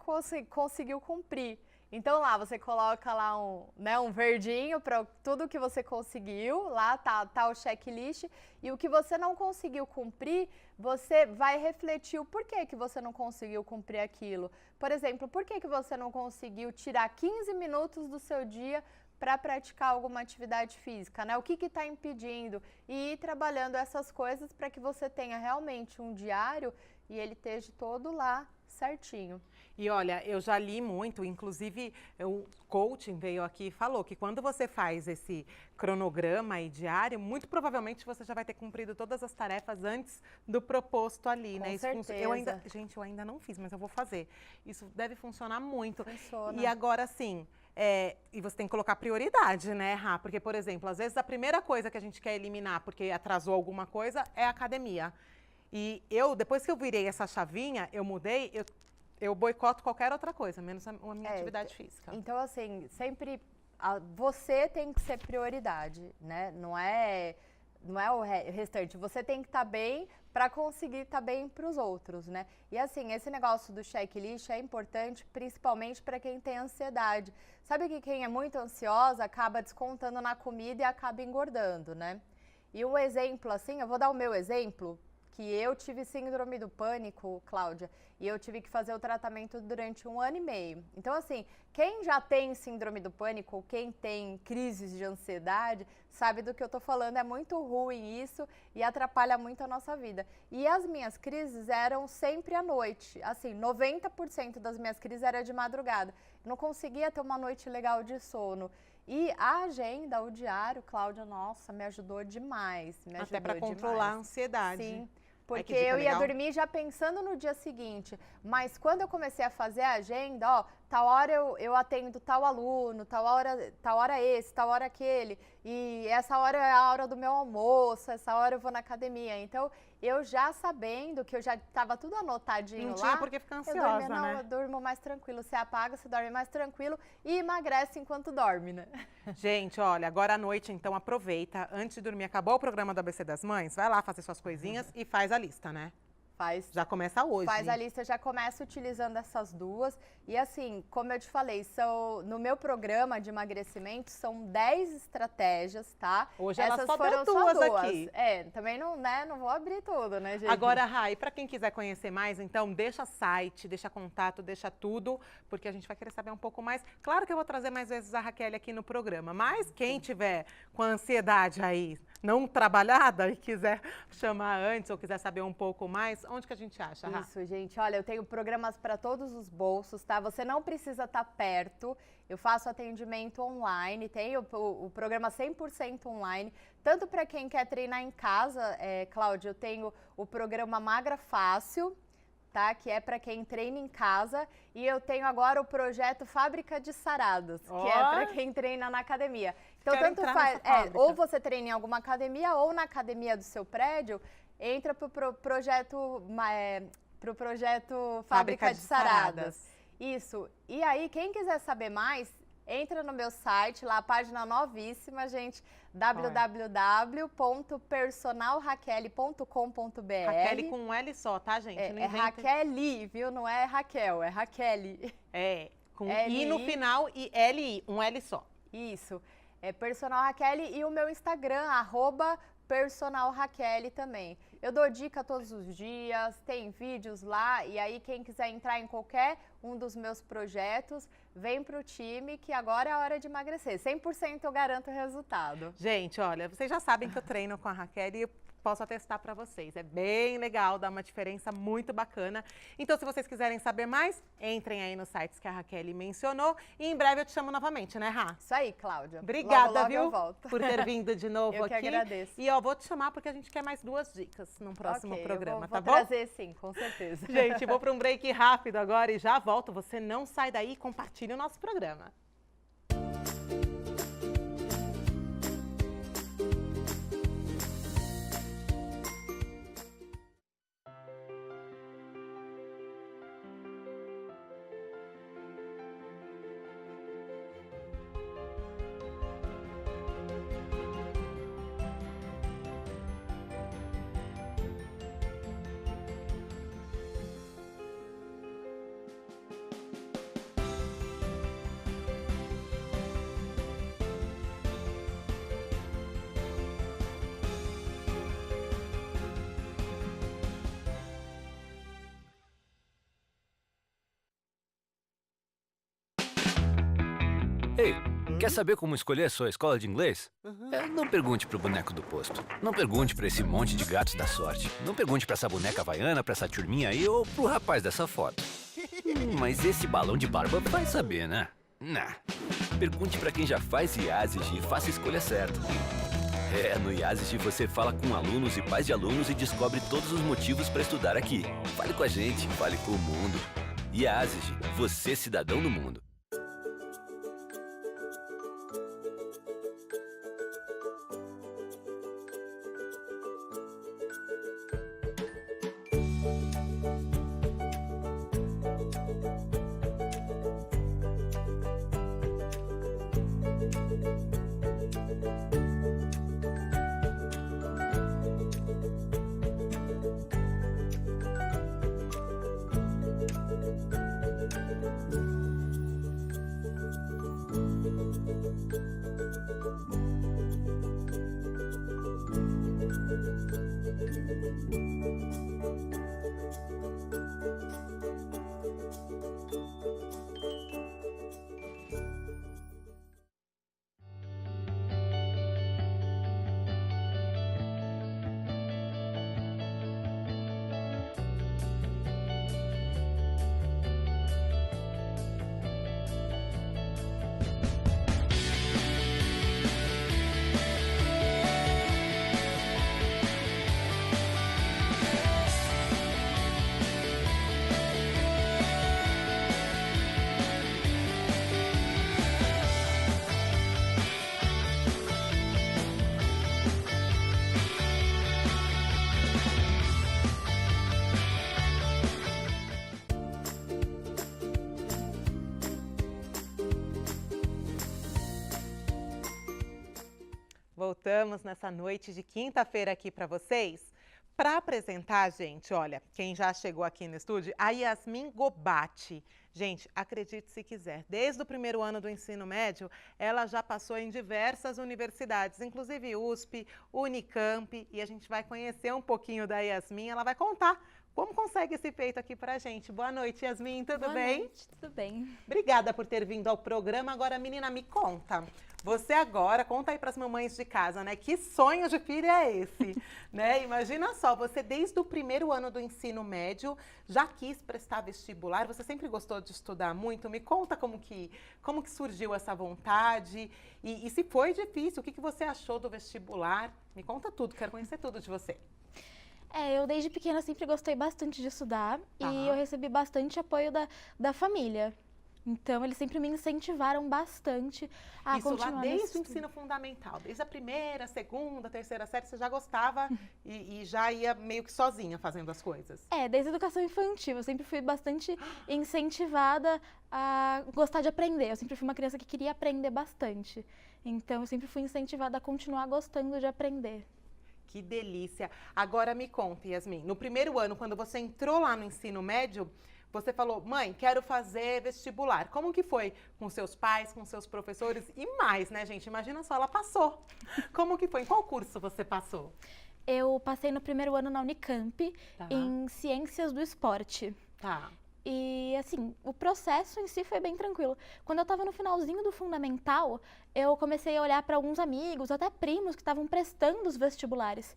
conseguiu cumprir. Então, lá, você coloca lá um verdinho para tudo que você conseguiu, lá tá o checklist, e o que você não conseguiu cumprir, você vai refletir o porquê que você não conseguiu cumprir aquilo. Por exemplo, por que você não conseguiu tirar 15 minutos do seu dia para praticar alguma atividade física, né? O que está impedindo? E ir trabalhando essas coisas para que você tenha realmente um diário e ele esteja todo lá certinho. E olha, eu já li muito, inclusive o coaching veio aqui e falou que quando você faz esse cronograma aí diário, muito provavelmente você já vai ter cumprido todas as tarefas antes do proposto ali, né? Com certeza. Eu ainda não fiz, mas eu vou fazer. Isso deve funcionar muito. Funciona. E agora sim, e você tem que colocar prioridade, né, Rá? Porque, por exemplo, às vezes a primeira coisa que a gente quer eliminar porque atrasou alguma coisa é a academia. E depois que eu virei essa chavinha, eu mudei, eu boicoto qualquer outra coisa, menos a minha atividade física. Então, assim, sempre você tem que ser prioridade, né? Não é o restante. Você tem que estar bem para conseguir estar bem para os outros, né? E assim, esse negócio do checklist é importante, principalmente para quem tem ansiedade. Sabe que quem é muito ansiosa acaba descontando na comida e acaba engordando, né? E um exemplo, assim, eu vou dar o meu exemplo, que eu tive síndrome do pânico, Cláudia, e eu tive que fazer o tratamento durante 1 ano e meio. Então, assim, quem já tem síndrome do pânico, quem tem crises de ansiedade, sabe do que eu tô falando. É muito ruim isso e atrapalha muito a nossa vida. E as minhas crises eram sempre à noite. Assim, 90% das minhas crises era de madrugada. Eu não conseguia ter uma noite legal de sono. E a agenda, o diário, Cláudia, nossa, me ajudou demais. Até para controlar a ansiedade. Sim. Porque eu ia dormir já pensando no dia seguinte. Mas quando eu comecei a fazer a agenda, tal hora eu atendo tal aluno, tal hora esse, tal hora aquele. E essa hora é a hora do meu almoço, essa hora eu vou na academia. Então, eu já sabendo que eu já estava tudo anotadinho lá. Não tinha porque ficar ansiosa, né? Eu durmo mais tranquilo. Você apaga, você dorme mais tranquilo e emagrece enquanto dorme, né? Gente, olha, agora à noite, então, aproveita. Antes de dormir, acabou o programa do ABC das Mães? Vai lá fazer suas coisinhas e faz a lista, né? Já começa hoje. Faz a lista, já começa utilizando essas duas. E assim, como eu te falei, no meu programa de emagrecimento são 10 estratégias, tá? Hoje elas só foram duas aqui. Também não vou abrir tudo, né, gente? Agora, Rai, para quem quiser conhecer mais, então, deixa site, deixa contato, deixa tudo, porque a gente vai querer saber um pouco mais. Claro que eu vou trazer mais vezes a Raquel aqui no programa, mas quem tiver com a ansiedade aí não trabalhada e quiser chamar antes ou quiser saber um pouco mais, onde que a gente acha, Rá? Isso, gente. Olha, eu tenho programas para todos os bolsos, tá? Você não precisa estar perto. Eu faço atendimento online, tenho o programa 100% online. Tanto para quem quer treinar em casa, Cláudia, eu tenho o programa Magra Fácil, tá? Que é para quem treina em casa. E eu tenho agora o projeto Fábrica de Sarados, que é para quem treina na academia. Então, tanto faz, ou você treina em alguma academia ou na academia do seu prédio, entra pro projeto Fábrica de Saradas. Isso. E aí, quem quiser saber mais, entra no meu site, lá a página novíssima, gente, www.personalraquel.com.br. Raquel com um L só, tá, gente? É Raquel, viu? Não é Raquel, é Raquel. Com I no final e L-I, um L só. Isso. É Personal Raquel e o meu Instagram, @Personal Raquel também. Eu dou dica todos os dias, tem vídeos lá, e aí quem quiser entrar em qualquer um dos meus projetos, vem pro time que agora é a hora de emagrecer. 100% eu garanto o resultado. Gente, olha, vocês já sabem que eu treino com a Raquel e posso atestar para vocês. É bem legal, dá uma diferença muito bacana. Então, se vocês quiserem saber mais, entrem aí nos sites que a Raquel mencionou e em breve eu te chamo novamente, né, Rá? Isso aí, Cláudia. Obrigada, logo viu, eu volto. por ter vindo de novo aqui. Eu que agradeço. E vou te chamar porque a gente quer mais 2 dicas no próximo programa, tá bom? Vou trazer sim, com certeza. Gente, vou para um break rápido agora e já volto. Você não sai daí e compartilhe o nosso programa. Ei, quer saber como escolher a sua escola de inglês? Não pergunte pro boneco do posto. Não pergunte pra esse monte de gatos da sorte. Não pergunte pra essa boneca havaiana, pra essa turminha aí ou pro rapaz dessa foto. Mas esse balão de barba vai saber, né? Pergunte pra quem já faz IASIG e faça a escolha certa. No IASIG você fala com alunos e pais de alunos e descobre todos os motivos para estudar aqui. Fale com a gente, fale com o mundo. IASIG, você cidadão do mundo. Voltamos nessa noite de quinta-feira aqui para vocês. Para apresentar, gente, olha, quem já chegou aqui no estúdio, a Yasmin Gobatti. Gente, acredite se quiser, desde o primeiro ano do ensino médio, ela já passou em diversas universidades, inclusive USP, Unicamp, e a gente vai conhecer um pouquinho da Yasmin, ela vai contar como consegue esse feito aqui pra gente. Boa noite, Yasmin, tudo bem? Boa noite, tudo bem. Obrigada por ter vindo ao programa. Agora, menina, me conta. Você agora, conta aí para as mamães de casa, né? Que sonho de filha é esse? Né? Imagina só, você desde o primeiro ano do ensino médio já quis prestar vestibular, você sempre gostou de estudar muito. Me conta como que surgiu essa vontade e se foi difícil, o que você achou do vestibular? Me conta tudo, quero conhecer tudo de você. Eu desde pequena sempre gostei bastante de estudar e eu recebi bastante apoio da família. Então, eles sempre me incentivaram bastante a continuar. Isso lá desde o ensino fundamental, desde a primeira, segunda, terceira série, você já gostava e já ia meio que sozinha fazendo as coisas? Desde a educação infantil, eu sempre fui bastante incentivada a gostar de aprender. Eu sempre fui uma criança que queria aprender bastante. Então, eu sempre fui incentivada a continuar gostando de aprender. Que delícia! Agora me conta, Yasmin, no primeiro ano, quando você entrou lá no ensino médio, você falou, mãe, quero fazer vestibular. Como que foi com seus pais, com seus professores e mais, né, gente? Imagina só, ela passou. Como que foi? Em qual curso você passou? Eu passei no primeiro ano na Unicamp, em Ciências do Esporte. E, assim, o processo em si foi bem tranquilo. Quando eu estava no finalzinho do fundamental, eu comecei a olhar para alguns amigos, até primos que estavam prestando os vestibulares.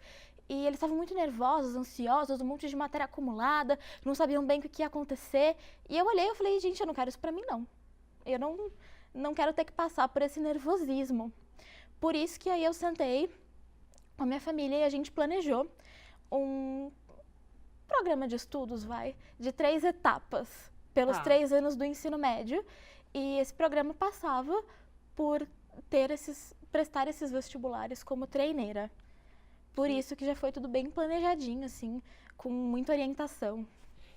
E eles estavam muito nervosos, ansiosos, um monte de matéria acumulada, não sabiam bem o que ia acontecer. E eu olhei e falei, gente, eu não quero isso pra mim, não. Eu não quero ter que passar por esse nervosismo. Por isso que aí eu sentei com a minha família e a gente planejou um programa de estudos, de 3 etapas, pelos 3 anos do ensino médio. E esse programa passava por prestar esses vestibulares como treineira. Por isso que já foi tudo bem planejadinho, assim, com muita orientação.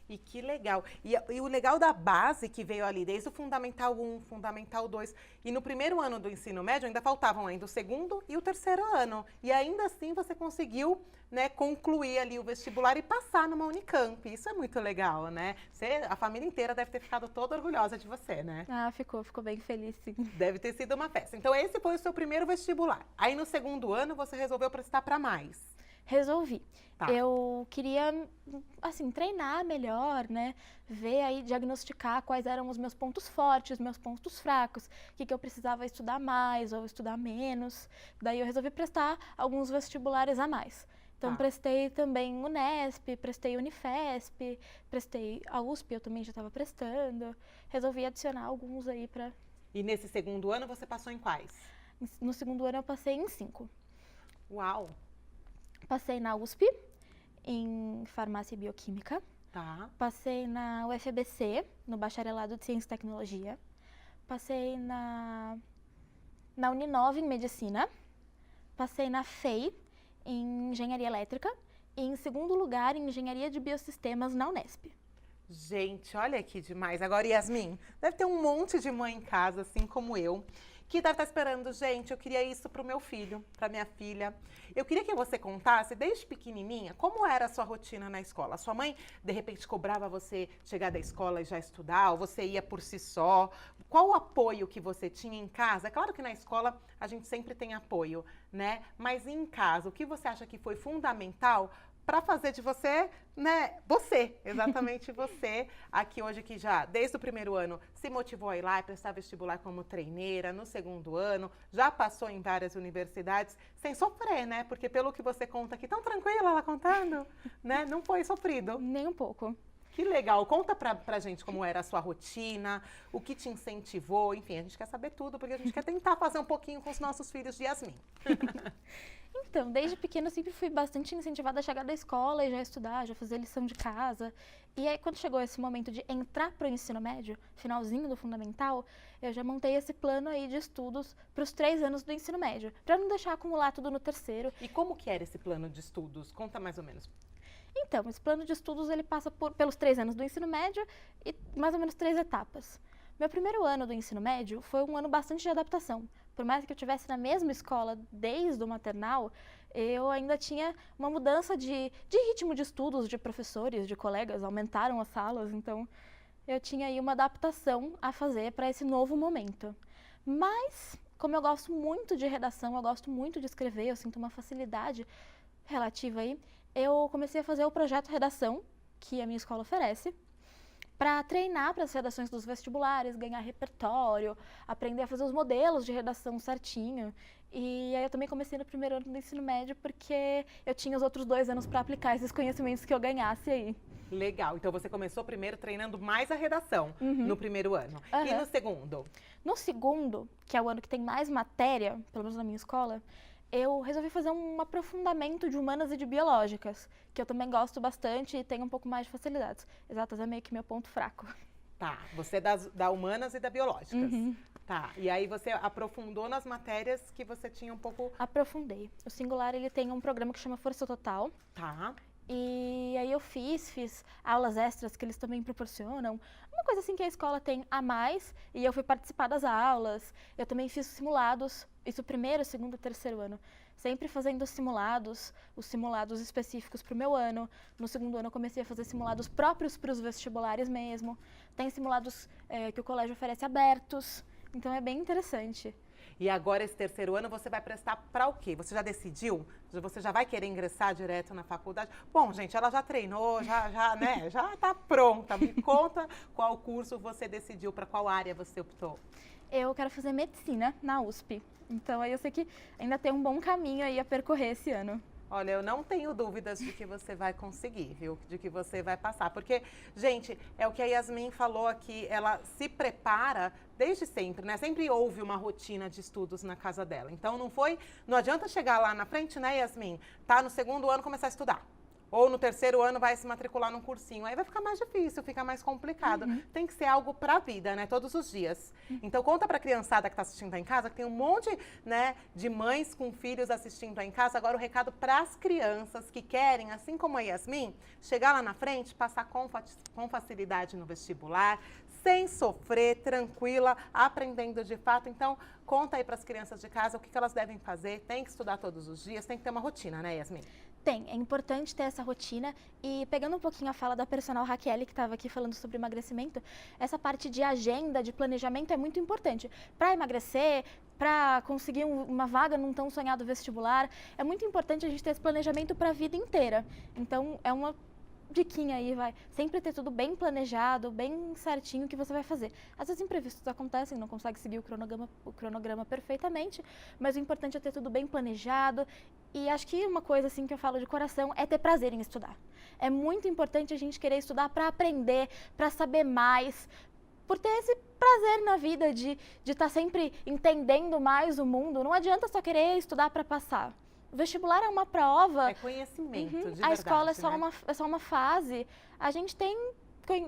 E que legal. E o legal da base que veio ali, desde o Fundamental 1, Fundamental 2, e no primeiro ano do ensino médio ainda faltavam ainda o segundo e o terceiro ano. E ainda assim você conseguiu, né, concluir ali o vestibular e passar numa Unicamp. Isso é muito legal, né? A família inteira deve ter ficado toda orgulhosa de você, né? Ficou bem feliz, sim. Deve ter sido uma festa. Então esse foi o seu primeiro vestibular. Aí no segundo ano você resolveu prestar para mais. Resolvi. Eu queria, assim, treinar melhor, né? Ver aí, diagnosticar quais eram os meus pontos fortes, meus pontos fracos, o que eu precisava estudar mais ou estudar menos. Daí eu resolvi prestar alguns vestibulares a mais. Então, prestei também Unesp, prestei Unifesp, prestei a USP, eu também já estava prestando. Resolvi adicionar alguns aí para... E nesse segundo ano você passou em quais? No segundo ano eu passei em 5. Uau! Passei na USP, em Farmácia e Bioquímica. Tá. Passei na UFBC, no Bacharelado de Ciência e Tecnologia. Passei na Uninove, em Medicina. Passei na FEI, em Engenharia Elétrica. E em segundo lugar, em Engenharia de Biosistemas, na Unesp. Gente, olha que demais. Agora, Yasmin, deve ter um monte de mãe em casa, assim como eu, que deve estar esperando, gente, eu queria isso para o meu filho, para minha filha. Eu queria que você contasse, desde pequenininha, como era a sua rotina na escola. A sua mãe, de repente, cobrava você chegar da escola e já estudar, ou você ia por si só? Qual o apoio que você tinha em casa? É claro que na escola a gente sempre tem apoio, né? Mas em casa, o que você acha que foi fundamental para fazer de você, né, você, exatamente você, aqui hoje que já, desde o primeiro ano, se motivou a ir lá e prestar vestibular como treineira, no segundo ano, já passou em várias universidades, sem sofrer, né, porque pelo que você conta aqui, tão tranquila ela contando, né, não foi sofrido. Nem um pouco. Que legal, conta pra gente como era a sua rotina, o que te incentivou, enfim, a gente quer saber tudo, porque a gente quer tentar fazer um pouquinho com os nossos filhos de Yasmin. Então, desde pequena eu sempre fui bastante incentivada a chegar da escola e já estudar, já fazer lição de casa. E aí, quando chegou esse momento de entrar para o ensino médio, finalzinho do fundamental, eu já montei esse plano aí de estudos para os 3 anos do ensino médio, para não deixar acumular tudo no terceiro. E como que era esse plano de estudos? Conta mais ou menos. Então, esse plano de estudos, ele passa pelos 3 anos do ensino médio e mais ou menos 3 etapas. Meu primeiro ano do ensino médio foi um ano bastante de adaptação. Por mais que eu estivesse na mesma escola desde o maternal, eu ainda tinha uma mudança de ritmo de estudos, de professores, de colegas, aumentaram as salas, então eu tinha aí uma adaptação a fazer para esse novo momento. Mas, como eu gosto muito de redação, eu gosto muito de escrever, eu sinto uma facilidade relativa aí, eu comecei a fazer o projeto Redação, que a minha escola oferece, para treinar para as redações dos vestibulares, ganhar repertório, aprender a fazer os modelos de redação certinho. E aí eu também comecei no primeiro ano do ensino médio porque eu tinha os outros 2 anos para aplicar esses conhecimentos que eu ganhasse aí. Legal, então você começou primeiro treinando mais a redação no primeiro ano. E no segundo? No segundo, que é o ano que tem mais matéria, pelo menos na minha escola, eu resolvi fazer um aprofundamento de humanas e de biológicas, que eu também gosto bastante e tenho um pouco mais de facilidades. Exatas é meio que meu ponto fraco. Tá, você é da humanas e da biológicas. Tá, e aí você aprofundou nas matérias que você tinha um pouco... Aprofundei. O Singular, ele tem um programa que chama Força Total. Tá. E aí eu fiz aulas extras que eles também proporcionam. Uma coisa assim que a escola tem a mais, e eu fui participar das aulas. Eu também fiz simulados, isso primeiro, segundo, terceiro ano. Sempre fazendo simulados, os simulados específicos para o meu ano. No segundo ano eu comecei a fazer simulados próprios para os vestibulares mesmo. Tem simulados que o colégio oferece abertos, então é bem interessante. E agora, esse terceiro ano, você vai prestar para o quê? Você já decidiu? Você já vai querer ingressar direto na faculdade? Bom, gente, ela já treinou, né? Já tá pronta. Me conta qual curso você decidiu, para qual área você optou. Eu quero fazer medicina na USP. Então, aí eu sei que ainda tem um bom caminho aí a percorrer esse ano. Olha, eu não tenho dúvidas de que você vai conseguir, viu? De que você vai passar. Porque, gente, é o que a Yasmin falou aqui, ela se prepara desde sempre, né? Sempre houve uma rotina de estudos na casa dela. Então, não adianta chegar lá na frente, né, Yasmin? Tá no segundo ano começar a estudar. Ou no terceiro ano vai se matricular num cursinho. Aí vai ficar mais difícil, fica mais complicado. Tem que ser algo pra vida, né? Todos os dias. Então conta pra criançada que tá assistindo aí em casa, que tem um monte, né, de mães com filhos assistindo aí em casa. Agora o recado pras crianças que querem, assim como a Yasmin, chegar lá na frente, passar com facilidade no vestibular, sem sofrer, tranquila, aprendendo de fato. Então, conta aí pras crianças de casa o que elas devem fazer. Tem que estudar todos os dias, tem que ter uma rotina, né, Yasmin? Tem, é importante ter essa rotina e pegando um pouquinho a fala da personal Raquel, que estava aqui falando sobre emagrecimento, essa parte de agenda, de planejamento é muito importante. Para emagrecer, para conseguir uma vaga num tão sonhado vestibular, é muito importante a gente ter esse planejamento para a vida inteira. Então, é uma diquinha aí, vai. Sempre ter tudo bem planejado, bem certinho o que você vai fazer. Às vezes imprevistos acontecem, não consegue seguir o cronograma perfeitamente, mas o importante é ter tudo bem planejado. E acho que uma coisa assim que eu falo de coração é ter prazer em estudar. É muito importante a gente querer estudar para aprender, para saber mais, por ter esse prazer na vida de estar sempre entendendo mais o mundo. Não adianta só querer estudar para passar. O vestibular é uma prova. É conhecimento, de verdade, a escola é né? só uma fase. A gente tem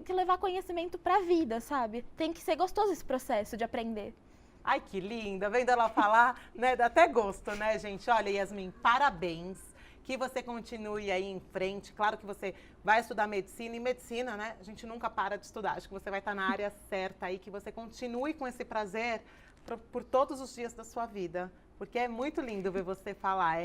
que levar conhecimento para a vida, sabe? Tem que ser gostoso esse processo de aprender. Ai, que linda. Vendo ela falar, né? Dá até gosto, né, gente? Olha, Yasmin, parabéns. Que você continue aí em frente. Claro que você vai estudar medicina. E medicina, né? A gente nunca para de estudar. Acho que você vai estar na área certa aí. Que você continue com esse prazer por todos os dias da sua vida. Porque é muito lindo ver você falar.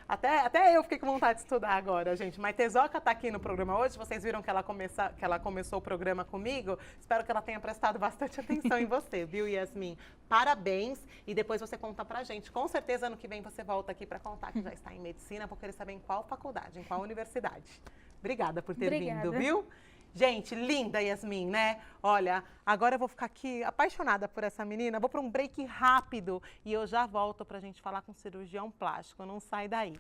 Até eu fiquei com vontade de estudar agora, gente. Mas Tezoca está aqui no programa hoje. Vocês viram que ela começou o programa comigo. Espero que ela tenha prestado bastante atenção em você, viu, Yasmin? Parabéns. E depois você conta pra gente. Com certeza, ano que vem você volta aqui para contar que já está em medicina. Vou querer saber em qual faculdade, em qual universidade. Obrigada por ter vindo, viu? Gente, linda, Yasmin, né? Olha, agora eu vou ficar aqui apaixonada por essa menina. Vou para um break rápido e eu já volto para a gente falar com o cirurgião plástico. Não sai daí.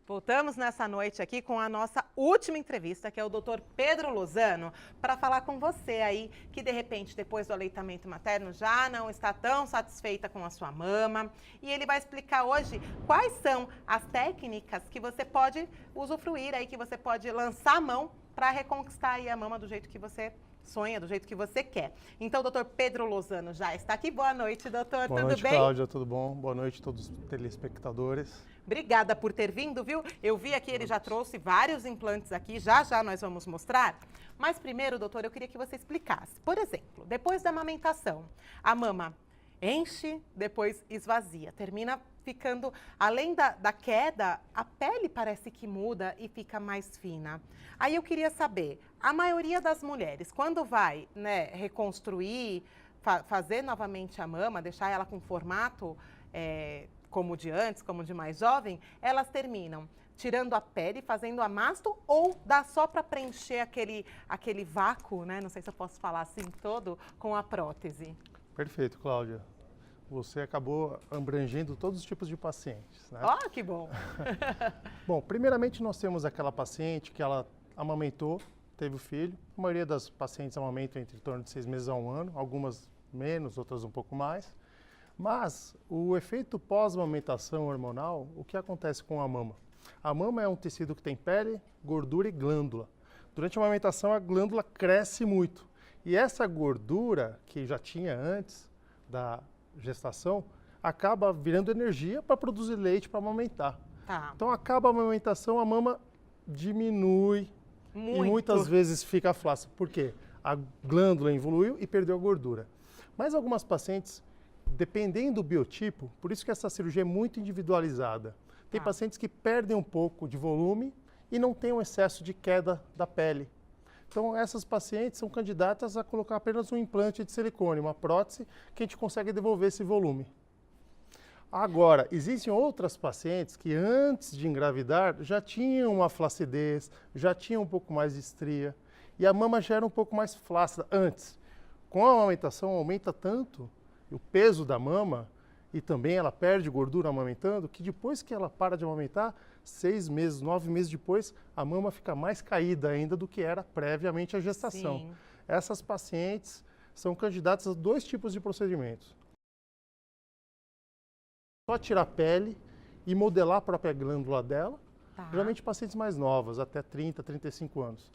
Voltamos nessa noite aqui com a nossa última entrevista, que é o Dr. Pedro Lozano, para falar com você aí que, de repente, depois do aleitamento materno, já não está tão satisfeita com a sua mama. E ele vai explicar hoje quais são as técnicas que você pode usufruir aí, que você pode lançar a mão para reconquistar aí a mama do jeito que você sonha, do jeito que você quer. Então, o doutor Pedro Lozano já está aqui. Boa noite, doutor. Boa noite, Cláudia. Tudo bom? Boa noite a todos os telespectadores. Obrigada por ter vindo, viu? Eu vi aqui, ele já trouxe vários implantes aqui, já nós vamos mostrar. Mas primeiro, doutor, eu queria que você explicasse. Por exemplo, depois da amamentação, a mama enche, depois esvazia, termina ficando, além da queda, a pele parece que muda e fica mais fina. Aí eu queria saber, a maioria das mulheres, quando vai, né, reconstruir, fazer novamente a mama, deixar ela com formato como de antes, como de mais jovem, elas terminam tirando a pele, fazendo amasto, ou dá só para preencher aquele vácuo, né? Não sei se eu posso falar assim todo, com a prótese. Perfeito, Cláudia. Você acabou abrangendo todos os tipos de pacientes, né? Ó, que bom! Bom, primeiramente nós temos aquela paciente que ela amamentou, teve o filho. A maioria das pacientes amamentam entre torno de 6 meses a 1 ano, algumas menos, outras um pouco mais. Mas o efeito pós-amamentação hormonal, o que acontece com a mama? A mama é um tecido que tem pele, gordura e glândula. Durante a amamentação, a glândula cresce muito. E essa gordura, que já tinha antes da gestação, acaba virando energia para produzir leite para amamentar. Tá. Então, acaba a amamentação, a mama diminui e muitas vezes fica flácida. Por quê? A glândula evoluiu e perdeu a gordura. Mas algumas pacientes, dependendo do biotipo, por isso que essa cirurgia é muito individualizada. Tem pacientes que perdem um pouco de volume e não tem um excesso de queda da pele. Então, essas pacientes são candidatas a colocar apenas um implante de silicone, uma prótese, que a gente consegue devolver esse volume. Agora, existem outras pacientes que antes de engravidar já tinham uma flacidez, já tinham um pouco mais de estria e a mama já era um pouco mais flácida antes. Com a amamentação aumenta tanto o peso da mama e também ela perde gordura amamentando, que depois que ela para de amamentar, 6 meses, 9 meses depois, a mama fica mais caída ainda do que era previamente à gestação. Sim. Essas pacientes são candidatas a 2 tipos de procedimentos. Só tirar a pele e modelar a própria glândula dela, geralmente pacientes mais novas, até 30, 35 anos.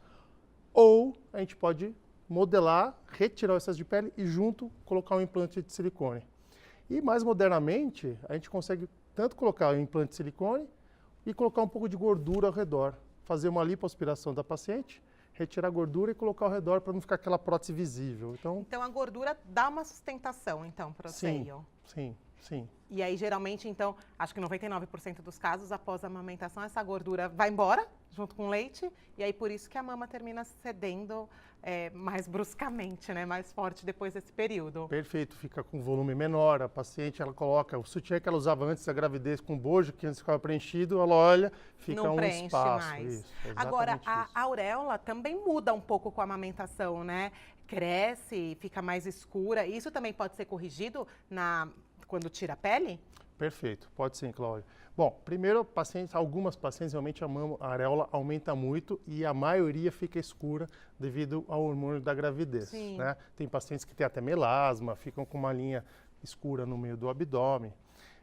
Ou a gente pode modelar, retirar o excesso de pele e junto colocar um implante de silicone. E mais modernamente, a gente consegue tanto colocar o implante de silicone e colocar um pouco de gordura ao redor. Fazer uma lipoaspiração da paciente, retirar a gordura e colocar ao redor para não ficar aquela prótese visível. Então a gordura dá uma sustentação, então, para o seio. Sim. E aí, geralmente, então, acho que 99% dos casos, após a amamentação, essa gordura vai embora, junto com o leite, e aí por isso que a mama termina cedendo mais bruscamente, né? Mais forte depois desse período. Perfeito, fica com volume menor, a paciente, ela coloca o sutiã que ela usava antes da gravidez com bojo, que antes ficava preenchido, ela olha, fica não um preenche espaço. mais. Isso, agora, isso. A auréola também muda um pouco com a amamentação, né? Cresce, fica mais escura, isso também pode ser corrigido quando tira a pele? Perfeito, pode sim, Cláudia. Bom, primeiro, algumas pacientes realmente a areola aumenta muito e a maioria fica escura devido ao hormônio da gravidez. Né? Tem pacientes que têm até melasma, ficam com uma linha escura no meio do abdômen.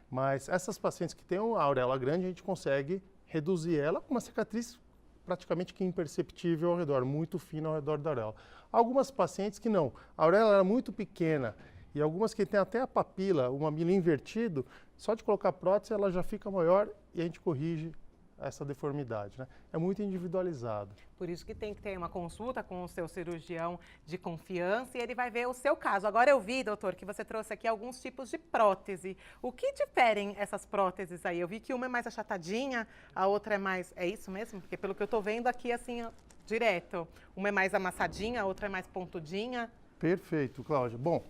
Mas essas pacientes que têm a auréola grande, a gente consegue reduzir ela com uma cicatriz praticamente que imperceptível ao redor, muito fina ao redor da auréola. Algumas pacientes que não, a auréola era muito pequena, e algumas que têm até a papila, o mamilo invertido, só de colocar prótese ela já fica maior e a gente corrige essa deformidade, né? É muito individualizado. Por isso que tem que ter uma consulta com o seu cirurgião de confiança e ele vai ver o seu caso. Agora eu vi, doutor, que você trouxe aqui alguns tipos de prótese. O que diferem essas próteses aí? Eu vi que uma é mais achatadinha, a outra é mais... É isso mesmo? Porque pelo que eu tô vendo aqui, assim, direto. Uma é mais amassadinha, a outra é mais pontudinha. Perfeito, Cláudia. Bom,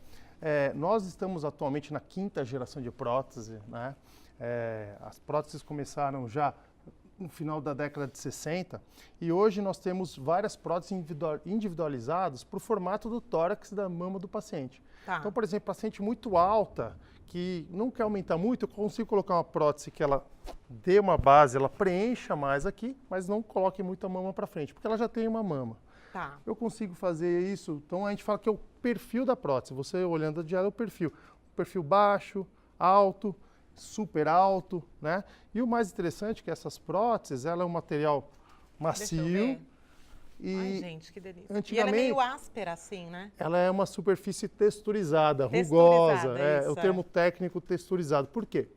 nós estamos atualmente na 5ª geração de prótese, né? As próteses começaram já no final da década de 60 e hoje nós temos várias próteses individualizadas para o formato do tórax da mama do paciente. Então, por exemplo, paciente muito alta, que não quer aumentar muito, eu consigo colocar uma prótese que ela dê uma base, ela preencha mais aqui, mas não coloque muito a mama para frente, porque ela já tem uma mama. Eu consigo fazer isso, então a gente fala que é o perfil da prótese, você olhando de ela é o perfil baixo, alto, super alto, né? E o mais interessante é que essas próteses, ela é um material macio. E ai, gente, que delícia. Antigamente, e ela é meio áspera, assim, né? Ela é uma superfície texturizada, rugosa. É o termo técnico texturizado. Por quê?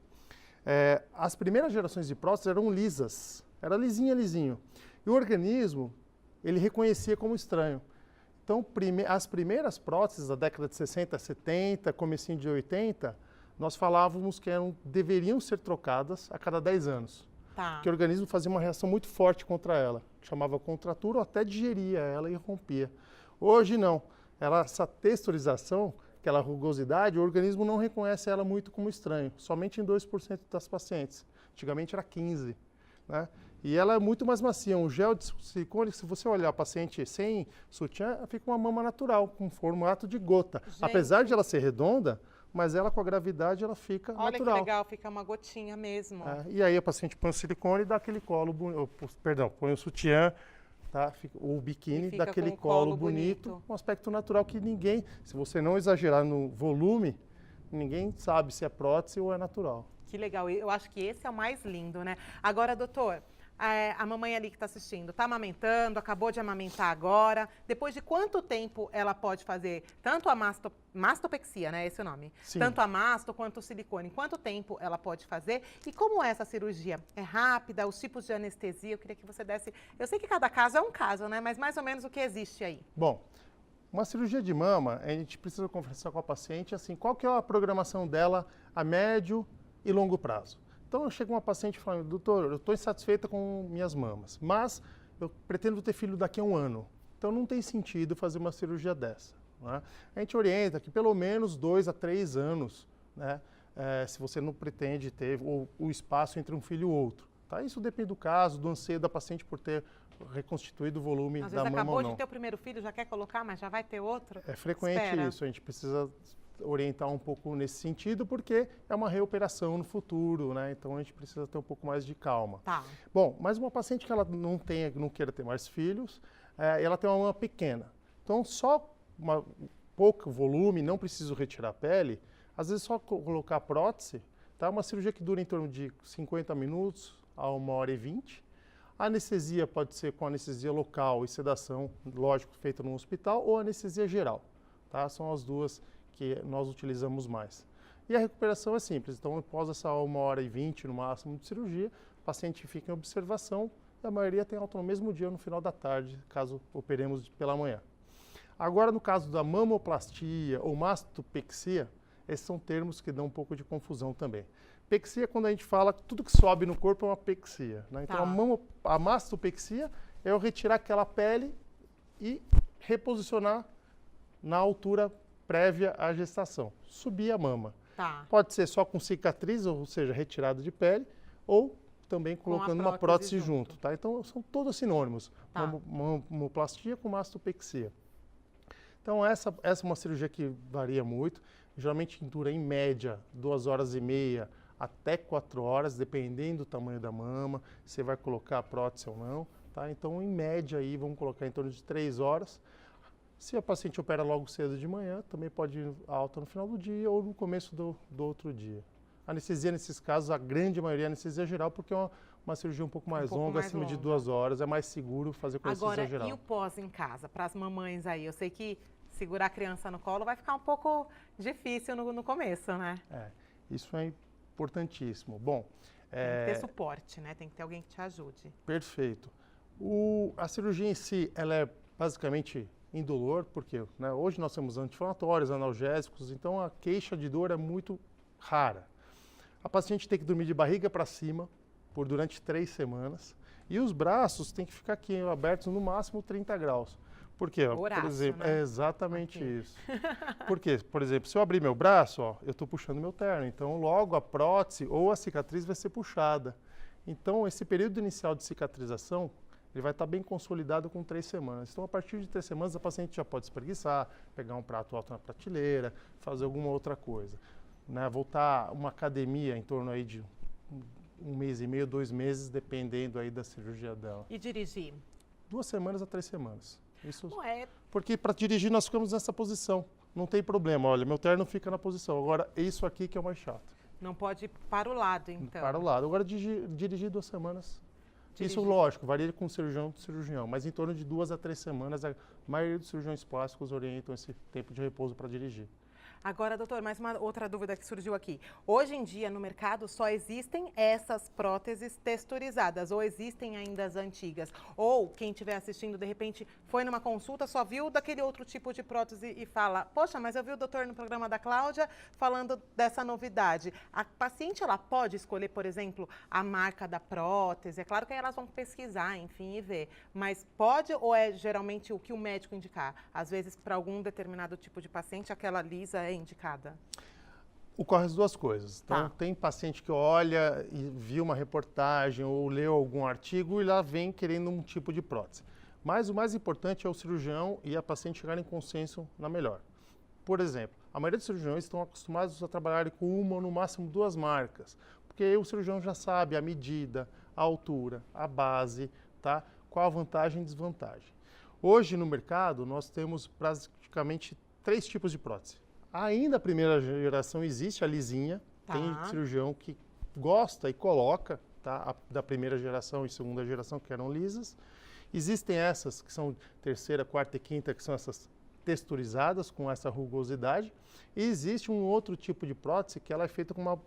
as primeiras gerações de próteses eram lisas, era lisinho. E o organismo, ele reconhecia como estranho. Então, as primeiras próteses da década de 60, 70, comecinho de 80, nós falávamos que deveriam ser trocadas a cada 10 anos. Tá. Porque o organismo fazia uma reação muito forte contra ela, chamava contratura ou até digeria ela e rompia. Hoje não. Essa texturização, aquela rugosidade, o organismo não reconhece ela muito como estranho, somente em 2% das pacientes. Antigamente era 15%. Né? E ela é muito mais macia. Um gel de silicone, se você olhar a paciente sem sutiã, fica uma mama natural, com formato de gota. Gente. Apesar de ela ser redonda, mas ela com a gravidade ela fica natural. Olha que legal, fica uma gotinha mesmo. E aí a paciente põe o silicone e dá aquele colo põe o sutiã, tá? O biquíni, dá aquele colo bonito, um aspecto natural que ninguém, se você não exagerar no volume, ninguém sabe se é prótese ou é natural. Que legal, eu acho que esse é o mais lindo, né? Agora, doutor, a mamãe ali que está assistindo, está amamentando, acabou de amamentar agora. Depois de quanto tempo ela pode fazer tanto a mastopexia, né? Esse é o nome. Sim. Tanto a masto quanto o silicone. Quanto tempo ela pode fazer? E como é essa cirurgia? É rápida? Os tipos de anestesia? Eu queria que você desse... Eu sei que cada caso é um caso, né? Mas mais ou menos o que existe aí. Bom, uma cirurgia de mama, a gente precisa conversar com a paciente, assim, qual que é a programação dela a médio e longo prazo. Então, chega uma paciente falando, doutor, eu estou insatisfeita com minhas mamas, mas eu pretendo ter filho daqui a 1 ano. Então, não tem sentido fazer uma cirurgia dessa. Né? A gente orienta que pelo menos 2 a 3 anos, né, se você não pretende ter o espaço entre um filho e outro. Tá? Isso depende do caso, do anseio da paciente por ter reconstituído o volume da mama ou não. Às vezes acabou de ter o primeiro filho, já quer colocar, mas já vai ter outro? É frequente isso, a gente precisa orientar um pouco nesse sentido, porque é uma reoperação no futuro, né? Então a gente precisa ter um pouco mais de calma. Tá. Bom, mas uma paciente que ela não queira ter mais filhos, ela tem uma mama pequena. Então só pouco volume, não preciso retirar a pele, às vezes só colocar prótese, tá? Uma cirurgia que dura em torno de 50 minutos a 1h20. A anestesia pode ser com anestesia local e sedação, lógico, feita no hospital, ou anestesia geral, tá? São as duas que nós utilizamos mais. E a recuperação é simples, então após essa 1h20 no máximo de cirurgia, o paciente fica em observação e a maioria tem alta no mesmo dia, no final da tarde, caso operemos pela manhã. Agora, no caso da mamoplastia ou mastopexia, esses são termos que dão um pouco de confusão também. Pexia é quando a gente fala que tudo que sobe no corpo é uma pexia. Né? Então, a mastopexia é eu retirar aquela pele e reposicionar na altura prévia à gestação, subir a mama. Tá. Pode ser só com cicatriz, ou seja, retirada de pele, ou também colocando uma prótese junto. Tá? Então, são todos sinônimos, tá. Mamoplastia com mastopexia. Então, essa é uma cirurgia que varia muito, geralmente dura em média 2h30 até 4 horas, dependendo do tamanho da mama, se vai colocar a prótese ou não. Tá? Então, em média, aí, vamos colocar em torno de 3 horas. Se a paciente opera logo cedo de manhã, também pode ir alta no final do dia ou no começo do outro dia. A anestesia, nesses casos, a grande maioria é anestesia geral, porque é uma cirurgia um pouco mais longa, acima de 2 horas, é mais seguro fazer com anestesia geral. Agora, e o pós em casa, para as mamães aí? Eu sei que segurar a criança no colo vai ficar um pouco difícil no começo, né? Isso é importantíssimo. Bom, tem que ter suporte, né? Tem que ter alguém que te ajude. Perfeito. A cirurgia em si, ela é basicamente indolor, porque né, hoje nós temos anti-inflamatórios, analgésicos, então a queixa de dor é muito rara. A paciente tem que dormir de barriga para cima durante 3 semanas e os braços têm que ficar aqui abertos no máximo 30 graus. Por quê? Horácio, por exemplo, né? É exatamente isso. Porque, por exemplo, se eu abrir meu braço, eu estou puxando meu terno, então logo a prótese ou a cicatriz vai ser puxada. Então, esse período inicial de cicatrização, ele vai estar bem consolidado com 3 semanas. Então, a partir de 3 semanas, a paciente já pode espreguiçar, pegar um prato alto na prateleira, fazer alguma outra coisa. Né? Voltar a uma academia em torno aí de 1 mês e meio, 2 meses, dependendo aí da cirurgia dela. E dirigir? 2 semanas a 3 semanas. Isso, Ué. Porque para dirigir nós ficamos nessa posição. Não tem problema, olha, meu terno fica na posição. Agora, é isso aqui que é o mais chato. Não pode ir para o lado, então. Para o lado. Agora, dirigir 2 semanas. Isso, lógico, varia com cirurgião, mas em torno de 2 a 3 semanas, a maioria dos cirurgiões plásticos orientam esse tempo de repouso para dirigir. Agora, doutor, mais uma outra dúvida que surgiu aqui. Hoje em dia, no mercado, só existem essas próteses texturizadas, ou existem ainda as antigas? Ou quem estiver assistindo, de repente, foi numa consulta, só viu daquele outro tipo de prótese e fala, poxa, mas eu vi o doutor no programa da Cláudia falando dessa novidade. A paciente, ela pode escolher, por exemplo, a marca da prótese? É claro que aí elas vão pesquisar, enfim, e ver. Mas pode ou é geralmente o que o médico indicar? Às vezes, para algum determinado tipo de paciente, aquela lisa é indicada? Ocorre as duas coisas. Então, tem paciente que olha e viu uma reportagem ou leu algum artigo e lá vem querendo um tipo de prótese. Mas o mais importante é o cirurgião e a paciente chegarem em consenso na melhor. Por exemplo, a maioria dos cirurgiões estão acostumados a trabalhar com uma ou no máximo 2 marcas, porque o cirurgião já sabe a medida, a altura, a base, tá? Qual a vantagem e desvantagem. Hoje no mercado nós temos praticamente 3 tipos de prótese. Ainda a primeira geração existe, a lisinha, tem cirurgião que gosta e coloca, tá? Da primeira geração e segunda geração, que eram lisas. Existem essas que são terceira, quarta e quinta, que são essas texturizadas, com essa rugosidade. E existe um outro tipo de prótese que ela é feita com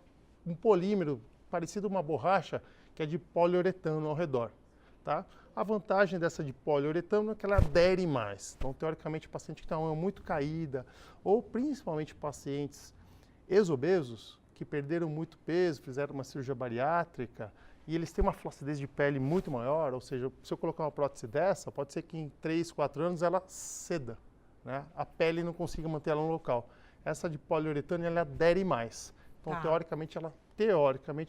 um polímero, parecido com uma borracha, que é de poliuretano ao redor, tá? A vantagem dessa de poliuretano é que ela adere mais. Então, teoricamente, o paciente que tem uma mão muito caída, ou principalmente pacientes exobesos, que perderam muito peso, fizeram uma cirurgia bariátrica, e eles têm uma flacidez de pele muito maior, ou seja, se eu colocar uma prótese dessa, pode ser que em 3, 4 anos ela ceda, né? A pele não consiga manter ela no local. Essa de poliuretano, ela adere mais. Então, teoricamente, ela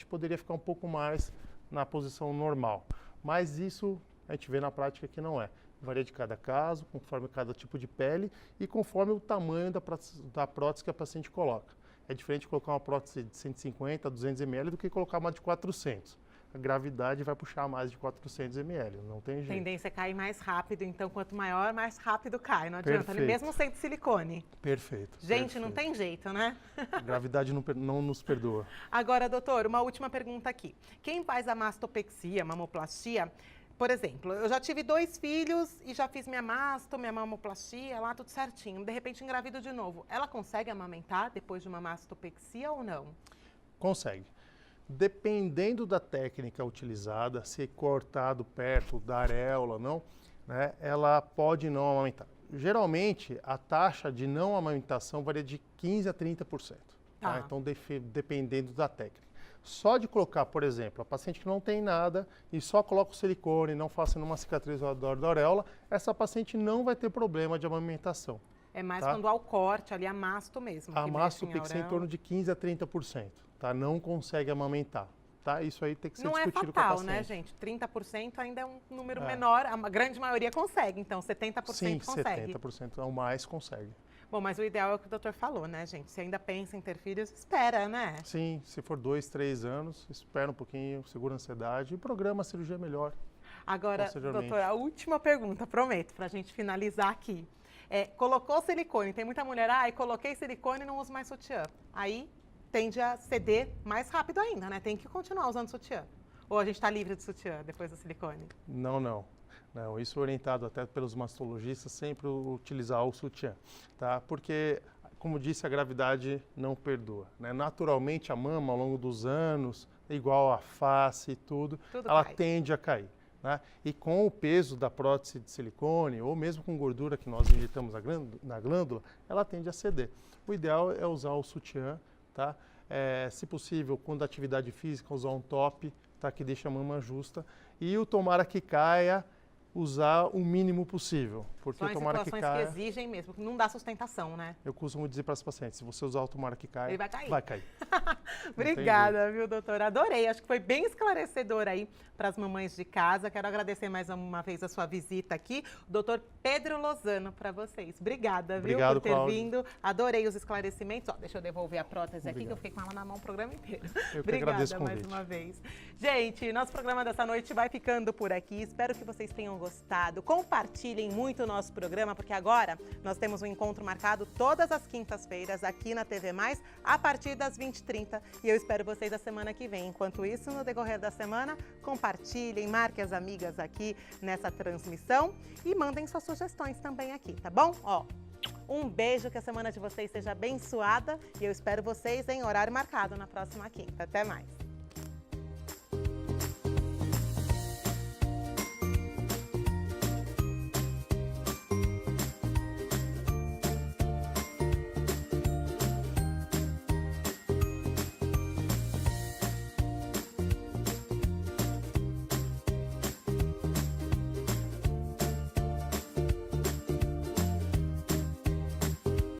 poderia ficar um pouco mais na posição normal. Mas isso a gente vê na prática que não é. Varia de cada caso, conforme cada tipo de pele e conforme o tamanho da prótese que a paciente coloca. É diferente colocar uma prótese de 150 a 200 ml do que colocar uma de 400. A gravidade vai puxar mais de 400 ml, não tem jeito. A tendência é cair mais rápido, então quanto maior, mais rápido cai, não adianta, Perfeito. Mesmo sendo silicone. Perfeito. Gente, não tem jeito, né? A gravidade não nos perdoa. Agora, doutor, uma última pergunta aqui. Quem faz a mastopexia, mamoplastia, por exemplo, eu já tive 2 filhos e já fiz minha mamoplastia, lá tudo certinho. De repente engravido de novo. Ela consegue amamentar depois de uma mastopexia ou não? Consegue. Dependendo da técnica utilizada, se é cortado perto da areola, não, né, ela pode não amamentar. Geralmente, a taxa de não amamentação varia de 15% a 30%. Tá? Então, dependendo da técnica. Só de colocar, por exemplo, a paciente que não tem nada e só coloca o silicone, não faça uma cicatriz ao redor da areola, essa paciente não vai ter problema de amamentação. É mais quando há o corte ali, a masto mesmo. A mastopexia é em torno de 15% a 30%, tá? Não consegue amamentar. Tá? Isso aí tem que ser discutido com a paciente. Não é fatal, né, gente? 30% ainda é um número menor, a grande maioria consegue, então 70% consegue. Sim, 70% ou mais consegue. Bom, mas o ideal é o que o doutor falou, né, gente? Se ainda pensa em ter filhos, espera, né? Sim, se for 2, 3 anos, espera um pouquinho, segura a ansiedade e programa a cirurgia melhor. Agora, doutor, a última pergunta, prometo, pra gente finalizar aqui. Colocou silicone, tem muita mulher, coloquei silicone e não uso mais sutiã. Aí tende a ceder mais rápido ainda, né? Tem que continuar usando sutiã. Ou a gente está livre de sutiã depois do silicone? Não, isso é orientado até pelos mastologistas, sempre utilizar o sutiã, tá? Porque, como disse, a gravidade não perdoa, né? Naturalmente, a mama, ao longo dos anos, igual a face e tudo ela tende a cair, né? E com o peso da prótese de silicone, ou mesmo com gordura que nós injetamos na glândula, ela tende a ceder. O ideal é usar o sutiã, tá? Se possível, quando atividade física, usar um top, tá? Que deixa a mama justa. E o tomara que caia, usar o mínimo possível. Porque são o tomara que caia... situações que exigem mesmo, que não dá sustentação, né? Eu costumo dizer para as pacientes, se você usar o tomara que caia, ele vai cair. Vai cair. Obrigada, viu, doutora? Adorei. Acho que foi bem esclarecedor aí para as mamães de casa. Quero agradecer mais uma vez a sua visita aqui. O doutor Pedro Lozano para vocês. Obrigada, Obrigado, viu, por ter Cláudia. vindo. Adorei os esclarecimentos. Deixa eu devolver a prótese aqui, que eu fiquei com ela na mão o programa inteiro. Eu que agradeço o convite. Mais uma vez. Gente, nosso programa dessa noite vai ficando por aqui. Espero que vocês tenham gostado. Compartilhem muito o nosso programa, porque agora nós temos um encontro marcado todas as quintas-feiras aqui na TV+, a partir das 20h30. E eu espero vocês a semana que vem. Enquanto isso, no decorrer da semana, compartilhem, marquem as amigas aqui nessa transmissão e mandem suas sugestões também aqui, tá bom? Um beijo, que a semana de vocês seja abençoada e eu espero vocês em horário marcado na próxima quinta. Até mais!